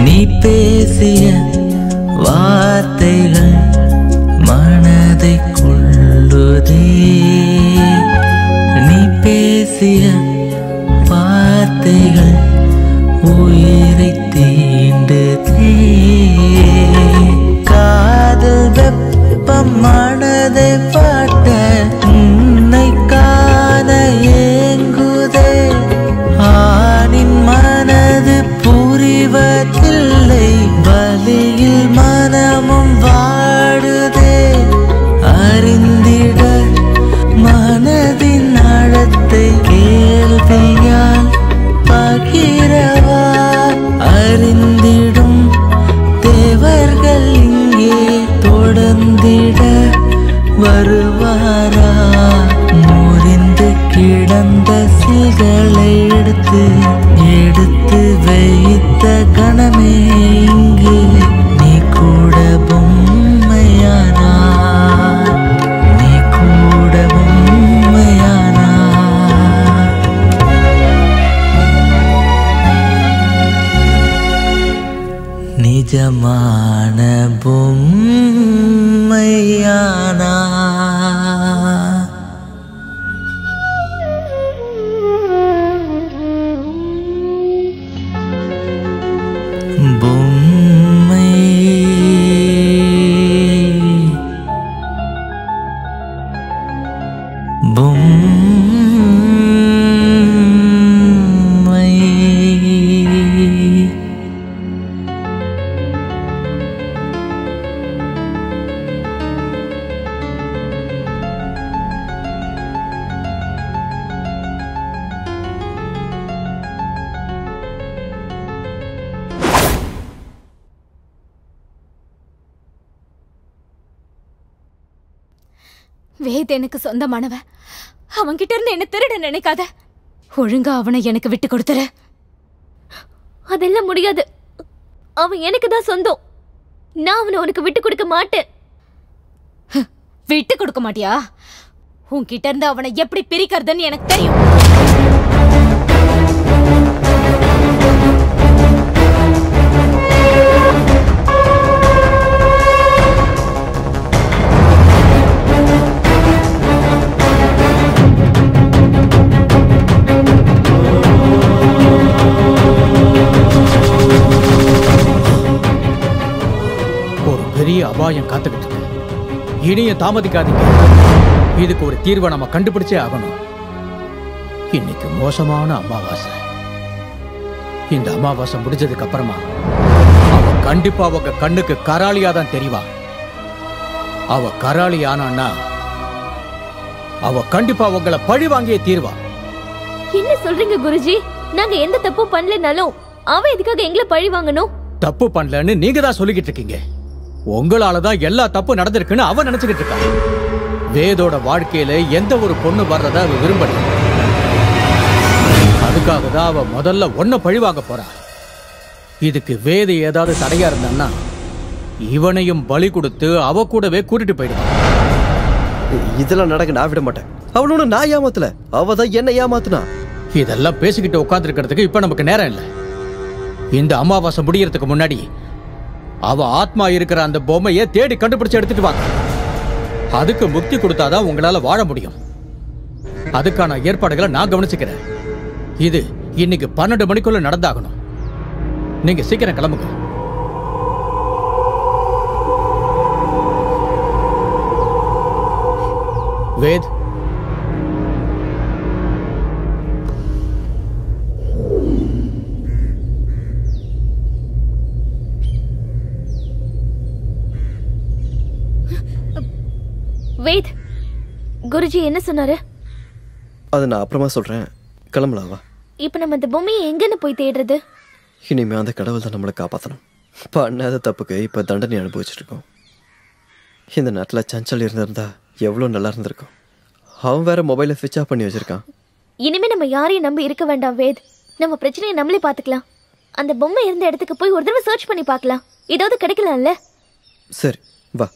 நீ பேசிய வேத் எனக்கு சொந்தமானவன். அவன்கிட்ட இருந்து என்ன திருட நினைக்காத. ஒழுங்கா அவனை எனக்கு விட்டு கொடுத்துரு. அதெல்லாம் முடியாது. அவன் எனக்கு தான் சொந்தம். நான் அவனை உனக்கு விட்டு கொடுக்க மாட்டேன். விட்டு கொடுக்க மாட்டியா? உன்கிட்ட இருந்து அவனை எப்படி பிரிக்கிறதுன்னு எனக்கு தெரியும். பெரிய அபாயம் காத்துக்கிட்டு இருக்கு. இனியும் தாமதிக்காதீங்க. இதுக்கு ஒரு தீர்வை நம்ம கண்டுபிடிச்சே ஆகணும். இன்னைக்கு மோசமான அமாவாசை. இந்த அமாவாசை முடிஞ்சதுக்கு அப்புறமா அவ கண்டிப்பா உங்க கண்ணுக்கு கராளியா தான் தெரிவா. அவ கராளி ஆனான்னா அவ கண்டிப்பா உங்களை பழி வாங்கியே தீர்வா. என்ன சொல்றீங்க குருஜி? நாங்க எந்த தப்பும் பண்ணலனாலும் அவ எதுக்காக எங்களை பழி வாங்கணும்? தப்பு பண்ணலன்னு நீங்க தான் சொல்லிக்கிட்டு இருக்கீங்க. உங்களாலதான் எல்லா தப்பு நடந்திருக்குன்னு அவ நினைச்சுக்கிட்டு இருக்கா. வேதோட வாழ்க்கையில எந்த ஒரு பொண்ணு வர்றத அவ விரும்பல. அதுக்காக தான் அவ முதல்ல ஒன்ன பழிவாங்க போறா. இதுக்கு வேத ஏதாவது தடையா இருந்தான்னா இவனையும் பலி கொடுத்து அவ கூடவே கூட்டிட்டு போயிடுவான். இதெல்லாம் நடக்க நான் விட மாட்டேன். அவளோட நான் ஏமாத்தல, அவ தான் என்ன ஏமாத்துனா. இதெல்லாம் பேசிக்கிட்டு உட்கார்ந்து இருக்கிறதுக்கு இப்ப நமக்கு நேரம் இல்லை. இந்த அமாவாசை முடியறதுக்கு முன்னாடி அவ ஆத்மா இருக்கிற அந்த பொம்மையை தேடி கண்டுபிடிச்சு எடுத்துட்டு வாங்க. அதுக்கு முக்தி கொடுத்தாதான் உங்களால வாழ முடியும். அதுக்கான ஏற்பாடுகளை நான் கவனிச்சுக்கிறேன். இது இன்னைக்கு 12 மணிக்குள்ள நடந்தாகணும். நீங்க சீக்கிரம் கிளம்புங்க. வேத், வேத், குருஜி என்ன சொன்னாரு? அதை நான் அப்புறமா சொல்றேன். கிளம்பலாவா? இப்ப நம்ம இந்த பொம்மையை எங்கன்னு போய் தேடுறது? இனிமே அந்த கடவுள் தான் நம்மளை காப்பாற்றணும். பண்ணாத தப்புக்கு இப்போ தண்டனை அனுபவிச்சுட்டு இருக்கோம். இந்த நேரத்தில் சஞ்சல் இருந்திருந்தா எவ்வளோ நல்லா இருந்திருக்கும். அவன் வேற மொபைலை ஸ்விட்ச் ஆஃப் பண்ணி வச்சிருக்கான். இனிமே நம்ம யாரையும் நம்பி இருக்க வேண்டாம் வேத். நம்ம பிரச்சனையை நம்மளே பார்த்துக்கலாம். அந்த பொம்மை இருந்த இடத்துக்கு போய் ஒரு தடவை சர்ச் பண்ணி பார்க்கலாம். ஏதாவது கிடைக்கலாம்ல? சரி வா.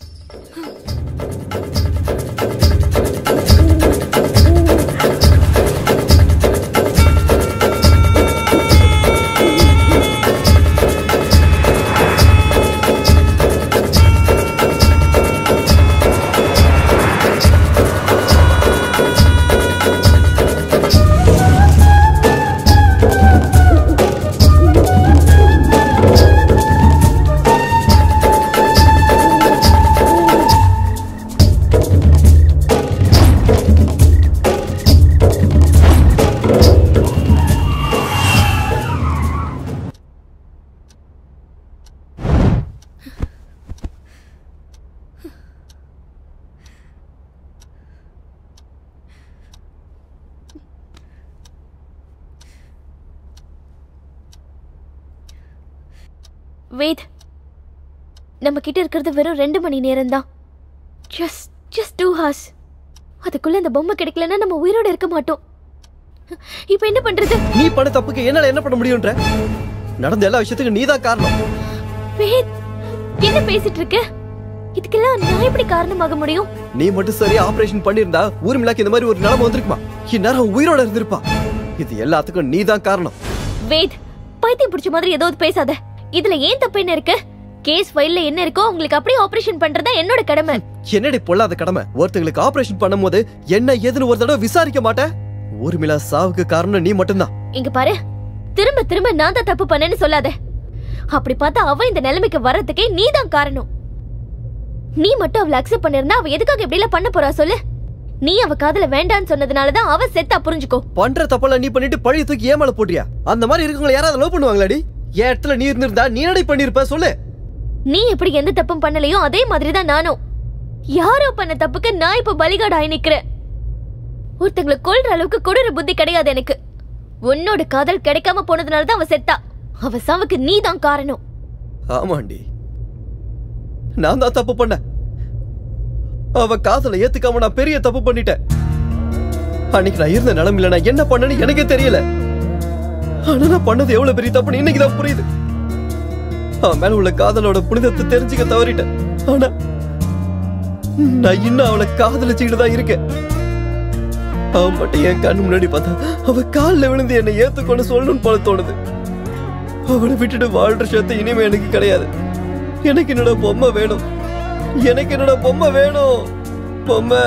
வேத், நம்ம கிட்ட இருக்கிறது வெறும் 2 மணி நேரம் தான். just 2 hours. அதுக்குள்ள அந்த பொம்மை கிடைக்கலன்னா நம்ம உயிரோட இருக்க மாட்டோம். இப்போ என்ன பண்றது? நீ பண்ண தப்புக்கு என்னால என்ன பண்ண முடியும்ன்ற? நடந்த எல்லா விஷயத்துக்கு நீதான் காரணம். வேத், என்ன பேசிட்டு இருக்க? இதுக்கெல்லாம் நான் எப்படி காரணமாக முடியும்? நீ மட்டும் சரியா ஆபரேஷன் பண்ணிருந்தா ஊர்மிளாக்கு இந்த மாதிரி ஒரு நிலைமை வந்திருக்குமா? இந்நேரம் உயிரோட இருந்திருப்பா. இது எல்லாத்துக்கும் நீதான் காரணம். வேத், பைத்தியம் பிடிச்ச மாதிரி ஏதாவது பேசாத. இதுல ஏன் தப்பு என்ன இருக்கு? கேஸ் ஃபைல்ல என்ன இருக்கோ உங்களுக்கு அப்படியே ஆபரேஷன் பண்றதா என்னோட கடமை. என்னடி பொல்லாத கடமை? ஒருத்தங்களுக்கு ஆபரேஷன் பண்ணும்போது என்ன ஏதுன்னு ஒரு தடவை விசாரிக்க மாட்டேன்? ஊர்மிளா சாவுக்கு காரணம் நீ மட்டும்தான். இங்க பாரு, திரும்ப திரும்ப நான் தான் தப்பு பண்ணேன்னு சொல்லாத. அப்படி பார்த்தா அவ இந்த நிலைமைக்கு வர்றதுக்கே நீ தான் காரணம். நீ மட்டும் அவளை அக்செப்ட் பண்ணிருந்தா அவ எதுக்காக இப்படி எல்லாம் பண்ண போறா சொல்லு? நீ அவ காதல வேண்டான்னு சொன்னதுனாலதான் அவ செத்தா, புரிஞ்சுக்கோ. பண்ற தப்பெல்லாம் நீ பண்ணிட்டு பழைய தூக்கி ஏமால போடுறியா? அந்த மாதிரி இருக்கவங்க யாராவது லவ் பண்ணுவாங்களாடி? என் இடத்துல நீ இருந்திருந்தா நீ என்னடி பண்ணிருப்ப சொல்லு? நீ எப்படி எந்த தப்பும் பண்ணலையோ அதே மாதிரிதான் நானும். யாரோ பண்ண தப்புக்கு நான் இப்ப பலிகாடு ஆகி நிக்கிறேன். ஒருத்தங்களை கொல்ற அளவுக்கு கொடூர புத்தி கிடையாது எனக்கு. உன்னோட காதல் கிடைக்காம போனதுனாலதான் அவ செத்தா. அவ சாவுக்கு நீ தான் காரணம். ஆமாண்டி, நான் தான் தப்பு பண்ண. அவ காதல ஏத்துக்காம நான் பெரிய தப்பு பண்ணிட்டேன். அன்னைக்கு நான் இருந்த நிலைமையில நான் என்ன பண்ணேன்னு எனக்கே தெரியல. ஆனா நான் பண்ணது எவ்வளவு பெரிய தப்புன்னு இன்னைக்குதான் புரியுது. அவன் மேல உள்ள காதலோட புனிதத்தை தெரிஞ்சுக்க தவறிட்டேன். ஆனா நான் இன்னும் அவளை காதலிச்சுக்கிட்டு தான் இருக்கேன். அவன் மட்டும் என் கண்ணு முன்னாடி பார்த்தா அவ காலில் விழுந்து என்னை ஏத்துக்கொண்டு சொல்லணும்னு போல தோணுது. அவனை விட்டுட்டு வாழ்ற சத்து இனிமே எனக்கு கிடையாது. எனக்கு என்னோட பொம்மை வேணும். எனக்கு என்னோட பொம்மை வேணும். பொம்மை.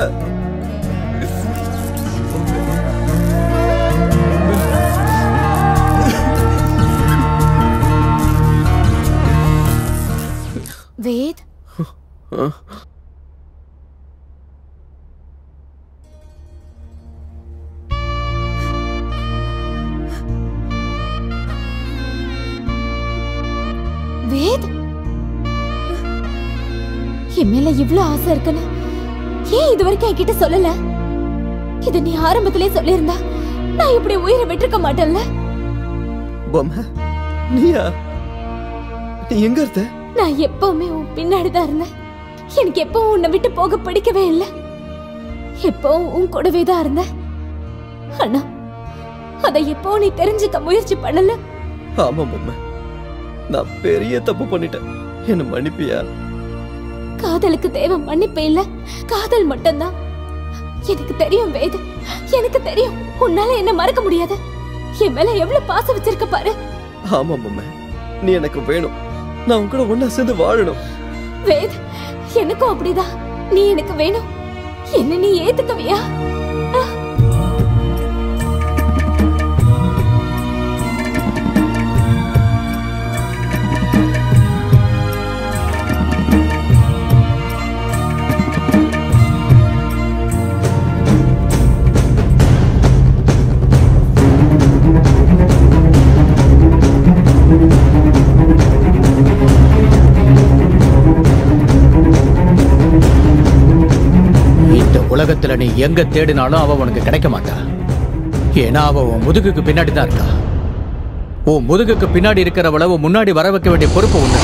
வேத், வேத், என் மேல இவ்ளோ ஆசை இருக்குன்னு ஏன் இது வரைக்கும் என்கிட்ட சொல்லல? இது நீ ஆரம்பத்திலே சொல்லியிருந்தா நான் இப்படி உயிரை விட்டுருக்க மாட்டேன்ல. பொம்மை, நீயா? நீ எங்க இருந்த? நான் எப்பவுமே உன் பின்னாடிதான் இருந்தேன். எனக்கு எப்பவும் உன்னை விட்டு போக பிடிக்கவே இல்லை. எப்பவும் உன் கூடவே தான் இருந்தேன். ஆனா அதை எப்போ நீ தெரிஞ்சுக்க முயற்சி பண்ணல. ஆமா பொம்மை, நான் பெரிய தப்பு பண்ணிட்டேன். என்ன மன்னிப்பியா? காதலுக்கு தேவை மன்னிப்பு இல்ல, காதல் மட்டும்தான். எனக்கு தெரியும் வேது, எனக்கு தெரியும் உன்னால என்ன மறக்க முடியாது. என் மேல எவ்வளவு பாசம் வச்சிருக்க பாரு. ஆமா பொம்மை, நீ எனக்கு வேணும். நான் உன் கூட ஒன்னா சேர்ந்து வாழணும். வேத், எனக்கும் அப்படிதான். நீ எனக்கு வேணும். என்ன நீ ஏத்துக்கவியா? உலகத்துல நீ எங்க தேடினாலும் அவ உனக்கு கிடைக்க மாட்டா. ஏன்னா அவ உன் முதுகுக்கு பின்னாடி தான் இருக்கா. உன் முதுகுக்கு பின்னாடி இருக்கிறவள முன்னாடி வர வைக்க வேண்டிய பொறுப்பு உண்டு.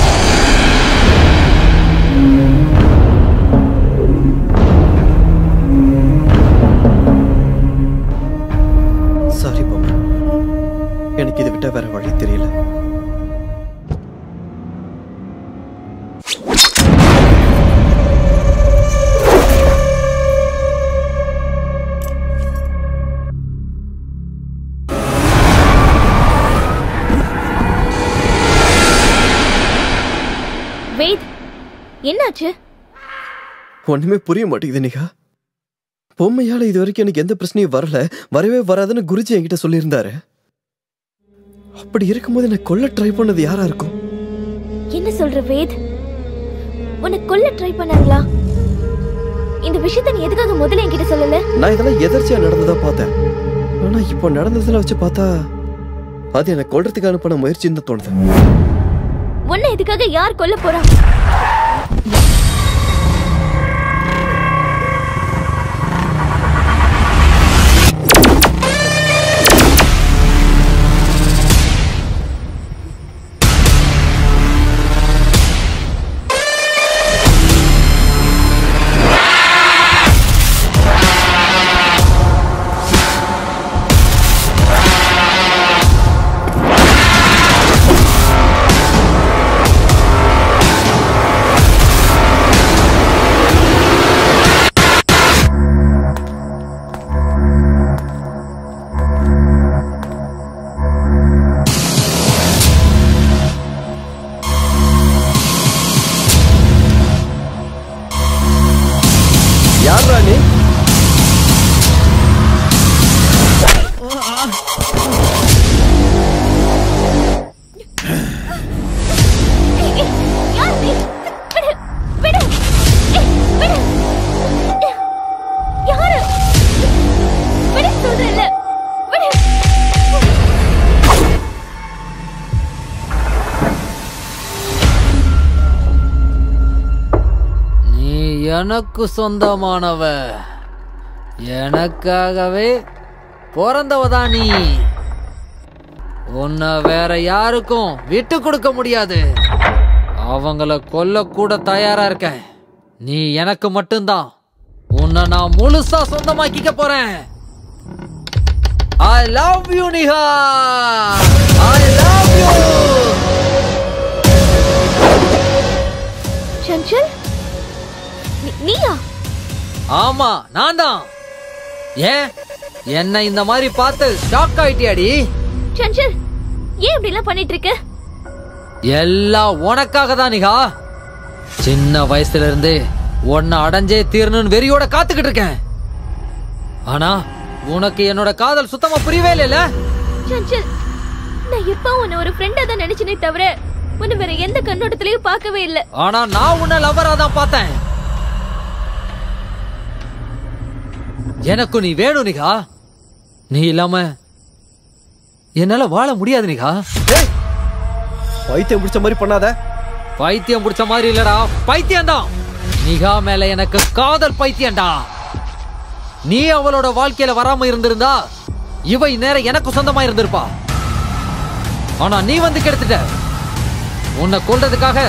சாரி பொம்மை, எனக்கு இதை விட்ட வேற வழி தெரியல. வேத், என்னாச்சு? ஒண்ணுமே புரிய மாட்டேங்குது நிகா. பொம்மையால இது வரைக்கும் எனக்கு எந்த பிரச்சனையும் வரல, வரவே வராதுன்னு குருஜி என்கிட்ட சொல்லியிருந்தாரு. அப்படி இருக்கும்போது என்ன கொல்ல ட்ரை பண்ணது யாரா இருக்கும்? என்ன சொல்ற வேத்? உன்னை கொல்ல ட்ரை பண்ணாங்களா? இந்த விஷயத்தை நீ எதுக்காக முதல்ல என்கிட்ட சொல்லல? நான் இதெல்லாம் எதர்ச்சியா நடந்ததா பார்த்தேன். ஆனா இப்போ நடந்ததுல வச்சு பார்த்தா அது என்ன கொல்றதுக்கு அனுப்பின முயற்சின்னு தான் தோணுது. உன்னை எதுக்காக யார் கொல்ல போறா? எனக்கு சொந்தமானவ, எனக்காகவே பிறந்தவதான் நீ. உன்னை வேற யாருக்கும் விட்டு கொடுக்க முடியாது. அவங்கள கொல்ல கூட தயாரா இருக்க. நீ எனக்கு மட்டும்தான். உன்னை நான் முழுசா சொந்தமாக்கிக்க போறேன். I love you Niha. I love you. Chanchal நீயா? ஆமா நான் தான். ஏன் என்ன இந்த மாதிரி பார்த்து ஷாக் ஆயிட்டியாடி? சஞ்சல் ஏன் இப்படி எல்லாம் பண்ணிட்டு இருக்க? எல்லாம் உனக்காக தான் நிகா. சின்ன வயசுல இருந்து உன்னை அடைஞ்சே தீரணும்னு வெறியோட காத்துக்கிட்டு இருக்கேன். ஆனா உனக்கு என்னோட காதல் சுத்தமா புரியவே இல்ல. சஞ்சல் நான் எப்ப உன்னை ஒரு ஃப்ரெண்டா தான் நினைச்சனே தவிர உன்னை வேற எந்த கண்ணோட்டத்திலயும் பார்க்கவே இல்ல. ஆனா நான் உன்னை லவ்வரா தான் பார்த்தேன். எனக்கு நீ வேணும் நிகா. நீ இல்லாம என்னால வாழ முடியாது நிகா. பைத்தியம் பிடிச்ச மாதிரி பண்ணாத. பைத்தியம் பிடிச்ச மாதிரி இல்லடா, பைத்தியம் தான். நிகா மேல எனக்கு காதல் பைத்தியம்டா. நீ அவளோட வாழ்க்கையில வராம இருந்திருந்தா இவ நேரம் எனக்கு சொந்தமா இருந்திருப்பா. ஆனா நீ வந்து கெடுத்துட்ட. உன்னை கொல்றதுக்காக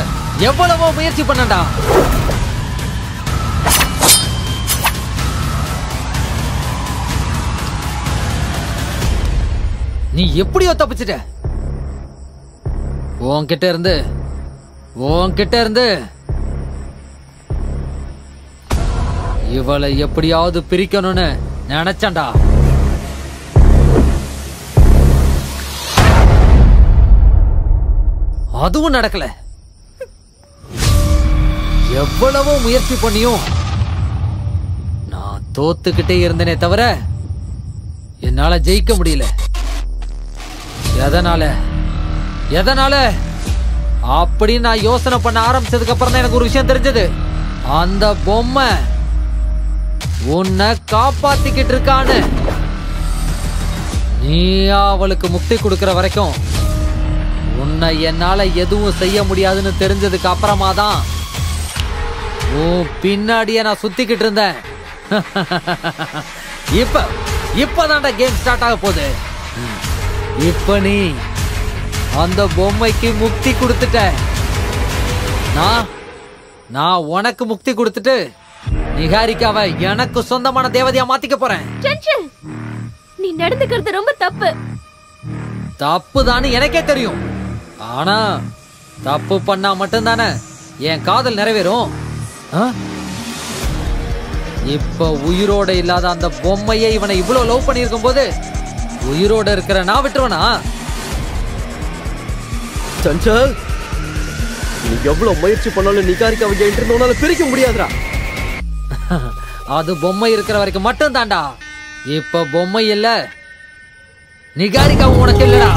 எவ்வளவோ முயற்சி பண்ணடா. நீ எப்படியோ தப்பிச்சிட்ட. உன்கிட்ட இருந்து இவளை எப்படியாவது பிரிக்கணும்னு நினைச்சண்டா. அதுவும் நடக்கல. எவ்வளவோ முயற்சி பண்ணியும் நான் தோத்துக்கிட்டே இருந்தேனே தவிர என்னால ஜெயிக்க முடியல. எதனால அப்படின்னு நான் யோசனை பண்ண ஆரம்பிச்சதுக்கு அப்புறம் தான் எனக்கு ஒரு விஷயம் தெரிஞ்சது. அந்த பொம்மை உன்னை காப்பாத்திக்கிட்டு இருக்கான்னு. நீ அவளுக்கு முக்தி கொடுக்கிற வரைக்கும் உன்னை என்னால எதுவும் செய்ய முடியாதுன்னு தெரிஞ்சதுக்கு அப்புறமா தான் உன் பின்னாடியே நான் சுத்திக்கிட்டு இருந்தேன். இப்பதான்டா கேம் ஸ்டார்ட் ஆக போகுது. இப்ப நீ அந்த பொம்மைக்கு முக்தி கொடுத்துட்ட. நான் உனக்கு முக்தி கொடுத்துட்டு நிகாரிக்காவை எனக்கு சொந்தமான தேவதையா மாத்திக்க போறேன். சஞ்சல் நீ நடந்துக்கிறது ரொம்ப தப்பு. தப்புதான்னு எனக்கே தெரியும். ஆனா தப்பு பண்ணா மட்டும்தானே என் காதல் நிறைவேறும். இப்ப உயிரோட இல்லாத அந்த பொம்மையை இவனை இவ்வளவு லவ் பண்ணிருக்கும் போது உயிரோட இருக்கிற நான் விட்டுருவனா? சஞ்சல் நீ எவ்வளவு முயற்சி பண்ணாலும் நிகாரிக்காவை என்கிட்ட இருந்து உன்னால பிரிக்க முடியாதுடா. அது பொம்மை இருக்கிற வரைக்கும் மட்டும் தாண்டா. இப்ப பொம்மை இல்ல, நிகாரிக்காவும் உனக்கு இல்லடா.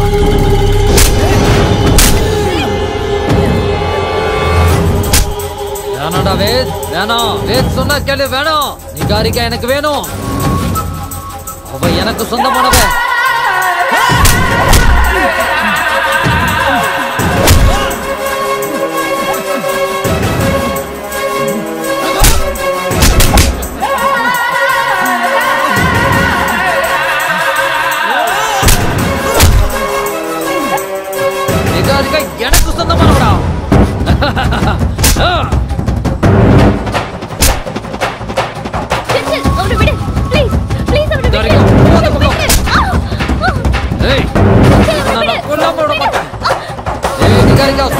வேணாடா வேத், வேணாம். வேத் சொன்னா கேளு, வேணாம். நிகாரிக்கா எனக்கு வேணும். அவ எனக்கு சொந்தமானவ. நிகாரிக்கா எனக்கு சொந்தமானவடா.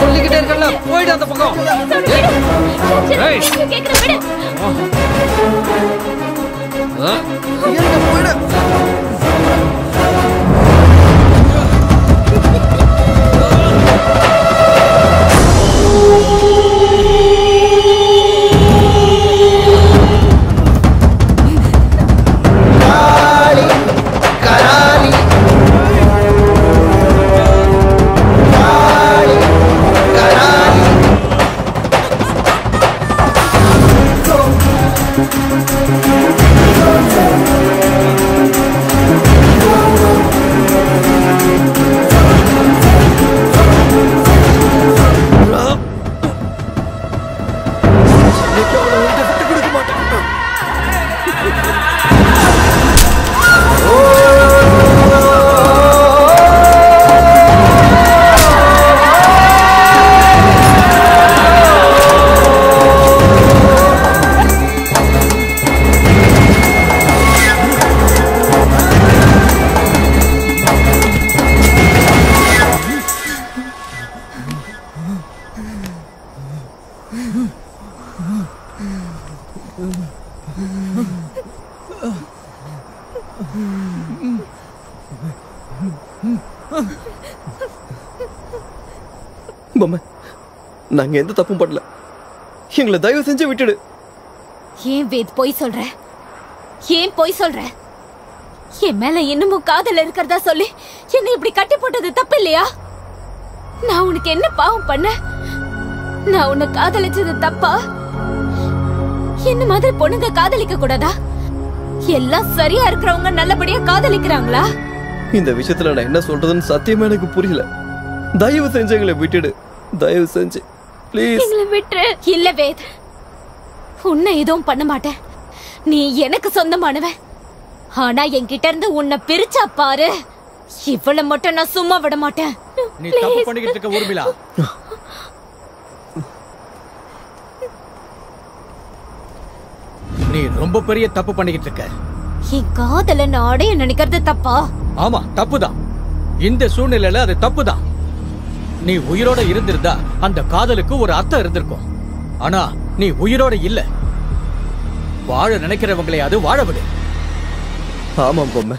சொல்லிக்கிட்டே இருக்கல, போயிடு அந்த பக்கம். பொம்மை, நாங்க எந்த தப்பும் பண்ணல. எங்களை தயவு செஞ்சு விட்டுடு. ஏன் வேத் பொய் சொல்ற? ஏன் பொய் சொல்ற? என் மேல இன்னமும் காதல் இருக்கிறதா சொல்லி என்ன இப்படி கட்டி போட்டது தப்பு இல்லையா? நான் உனக்கு என்ன பாவம் பண்ண? நான் உன்னை காதலிச்சது தப்பா? என்ன மாதிரி பொண்ணுங்க காதலிக்க கூடாதா? எல்லாம் சரியா இருக்கிறவங்க நல்லபடியா காதலிக்கிறாங்களா? இந்த விஷயத்துல நான் என்ன சொல்றதுன்னு சத்தியமா எனக்கு புரியல. தயவு செஞ்சு எங்களை விட்டுடு. தயவு செஞ்சு ப்ளீஸ். எங்களை விட்டுரு. இல்ல வேத், உன்னை எதுவும் பண்ண மாட்டேன். நீ எனக்கு சொந்தமானவன். ஆனா என்கிட்ட இருந்து உன்னை பிரிச்சா பாரு, இவ்வளவு மட்டும் நான் சும்மா விட மாட்டேன். நீ தப்பு பண்ணிக்கிட்டு இருக்க ஊர்மிளா. நீ ரொம்ப பெரிய தப்பு பண்ணிக்கிட்டு இருக்க. என் காதல நான் அடைய நினைக்கிறது தப்பா? ஆமா, தப்புதான். இந்த சூழ்நிலையில அது தப்புதான். நீ உயிரோட இருந்திருந்தா அந்த காதலுக்கு ஒரு அர்த்தம் இருந்திருக்கும். ஆனா நீ உயிரோட இல்ல. வாழ நினைக்கிறவங்களை அது வாழ விடு. ஆமாம் பொம்மை,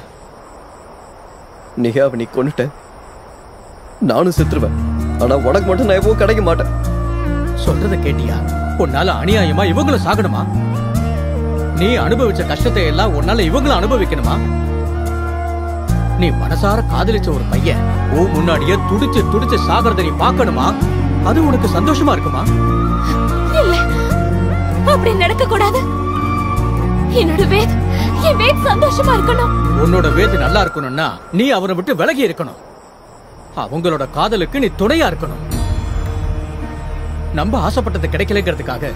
நிகாவை நீ கொன்னுட்ட. நானும் செத்துருவேன். ஆனா உனக்கு மட்டும் நான் எப்பவும் கிடைக்க மாட்டேன். சொல்றத கேட்டியா? உன்னால அநியாயமா இவங்களும் சாகணுமா? நீ அனுபவிச்ச கஷ்டத்தை எல்லாம் உன்னால இவங்களும் அனுபவிக்கணுமா? நீ மனசார காதலிச்ச ஒரு பையன் முன்னாடியே துடிச்சு துடிச்சு சாகிறத நீ பார்க்கணுமா? அது உனக்கு சந்தோஷமா இருக்குமா? இல்ல, அப்படி நடக்க கூடாது. என்னோட வேத், என் வேத் சந்தோஷமா இருக்கணும். உன்னோட வேத் நல்லா இருக்கணும்னா நீ அவனை விட்டு விலகி இருக்கணும். அவங்களோட காதலுக்கு நீ துணையா இருக்கணும். நம்ம ஆசைப்பட்டது கிடைக்கலங்கிறதுக்காக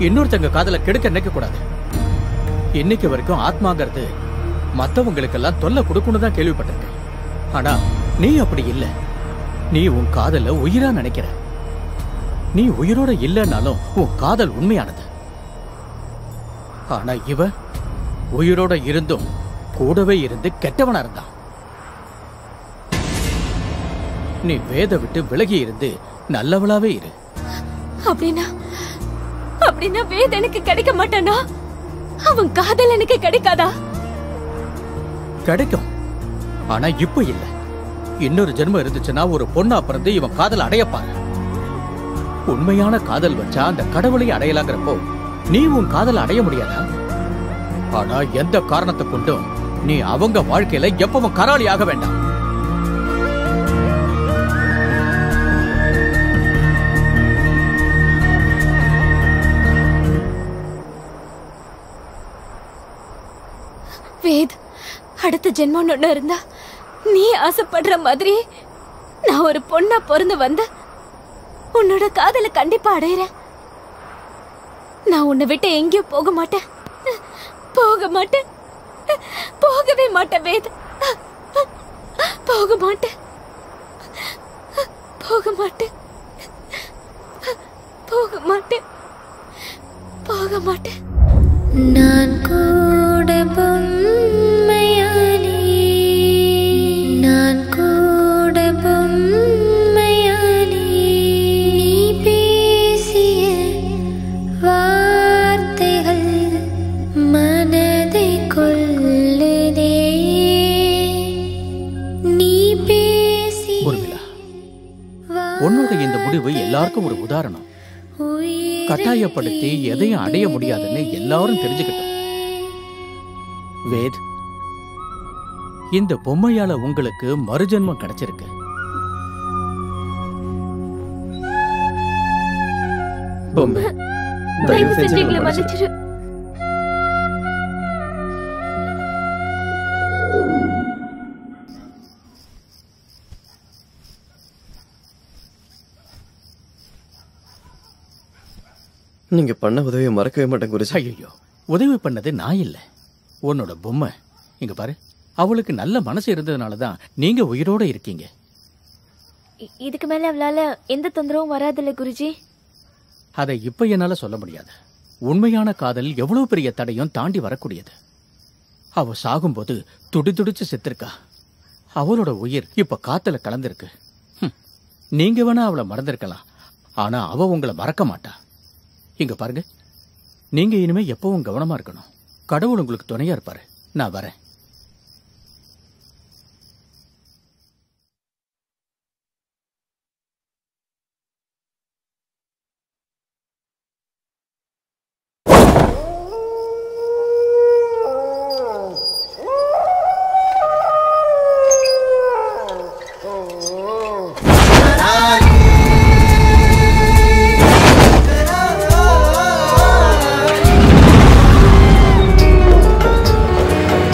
இன்னொருத்தங்க காதலை கெடுக்க நினைக்க கூடாது. இன்னைக்கு வரைக்கும் ஆத்மாங்கிறது மத்தவங்களுக்கெல்லாம் தொல்லை கொடுக்கணும் தான் கேள்விப்பட்டிருக்கேன். ஆனா நீ அப்படி இல்ல. நீ உன் காதல உயிரா நினைக்கிற. நீ உயிரோட இல்லைன்னாலும் உன் காதல் உண்மையானது. ஆனா இவ உயிரோட இருந்தும் கூடவே இருந்து கெட்டவனா இருந்தான். நீ வேத விட்டு விலகி இருந்து நல்லவளாவே இரு. அப்படின்னா வேத எனக்கு கிடைக்க மாட்டானா? அவன் காதல் எனக்கு கிடைக்காதா? கிடைக்கும். ஆனா இப்ப இல்ல. இன்னொரு ஜென்மம் இருந்துச்சுன்னா ஒரு பொண்ணா பிறந்து இவன் காதல் அடையப்பாரு. உண்மையான காதல் வச்சா அந்த கடவுளை அடையலாங்கிறப்போ நீ உன் காதல் அடைய முடியாதா? ஆனா எந்த காரணத்தை கொண்டும் நீ அவங்க வாழ்க்கையில எப்பவும் கராளி ஆக வேண்டாம். வேத், அடுத்த ஜென்மம் ஒண்ணு இருந்தா நீ ஆசைப்படுற மாதிரி நான் ஒரு பொண்ணா பிறந்து வந்து உன்னோட காதலை கண்டிப்பா அடையிறேன். நான் உன்னை விட்டு எங்கேயும் போக மாட்டேன். போகவே மாட்டேன் வேத். போக மாட்டேன். நான் கூட பொம்மையானே, நான் கூட பொம்மையானே. நீ பேசிய வார்த்தைகள் மனதை கொல்லுதே. நீ பேசிய உன்னோட இந்த முடிவு எல்லாருக்கும் ஒரு உதாரணம். கட்டாயப்படுத்தி எதையும் அடைய முடியாதுன்னு எல்லாரும் தெரிஞ்சுக்கிட்டோம். வேத், இந்த பொம்மையால உங்களுக்கு மறுஜென்மம் கிடைச்சிருக்கு. பொம்மை, தயவு செஞ்சு எங்களை மன்னிச்சிரு. நீங்க பண்ண உதவியை மறக்கவே மாட்டேன் குருஜி. ஐயோ, உதவி பண்ணது நான் இல்ல, உன்னோட பொம்மை. இங்க பாரு, அவளுக்கு நல்ல மனசு இருந்ததுனாலதான் நீங்க உயிரோட இருக்கீங்க. இதுக்கு மேல அவளால எந்த தொந்தரவும் வராதில்ல குருஜி. அதை இப்ப என்னால சொல்ல முடியாது. உண்மையான காதல் எவ்வளவு பெரிய தடையும் தாண்டி வரக்கூடியது. அவ சாகும்போது துடி துடிச்சு செத்திருக்கா. அவளோட உயிர் இப்ப காத்துல கலந்திருக்கு. நீங்க வேணா அவளை மறந்திருக்கலாம், ஆனா அவ உங்களை மறக்க மாட்டா. இங்க பாருங்க, நீங்க இனிமே எப்பவும் கவனமா இருக்கணும். கடவுள் உங்களுக்கு துணையா இருப்பாரு. நான் வரேன்.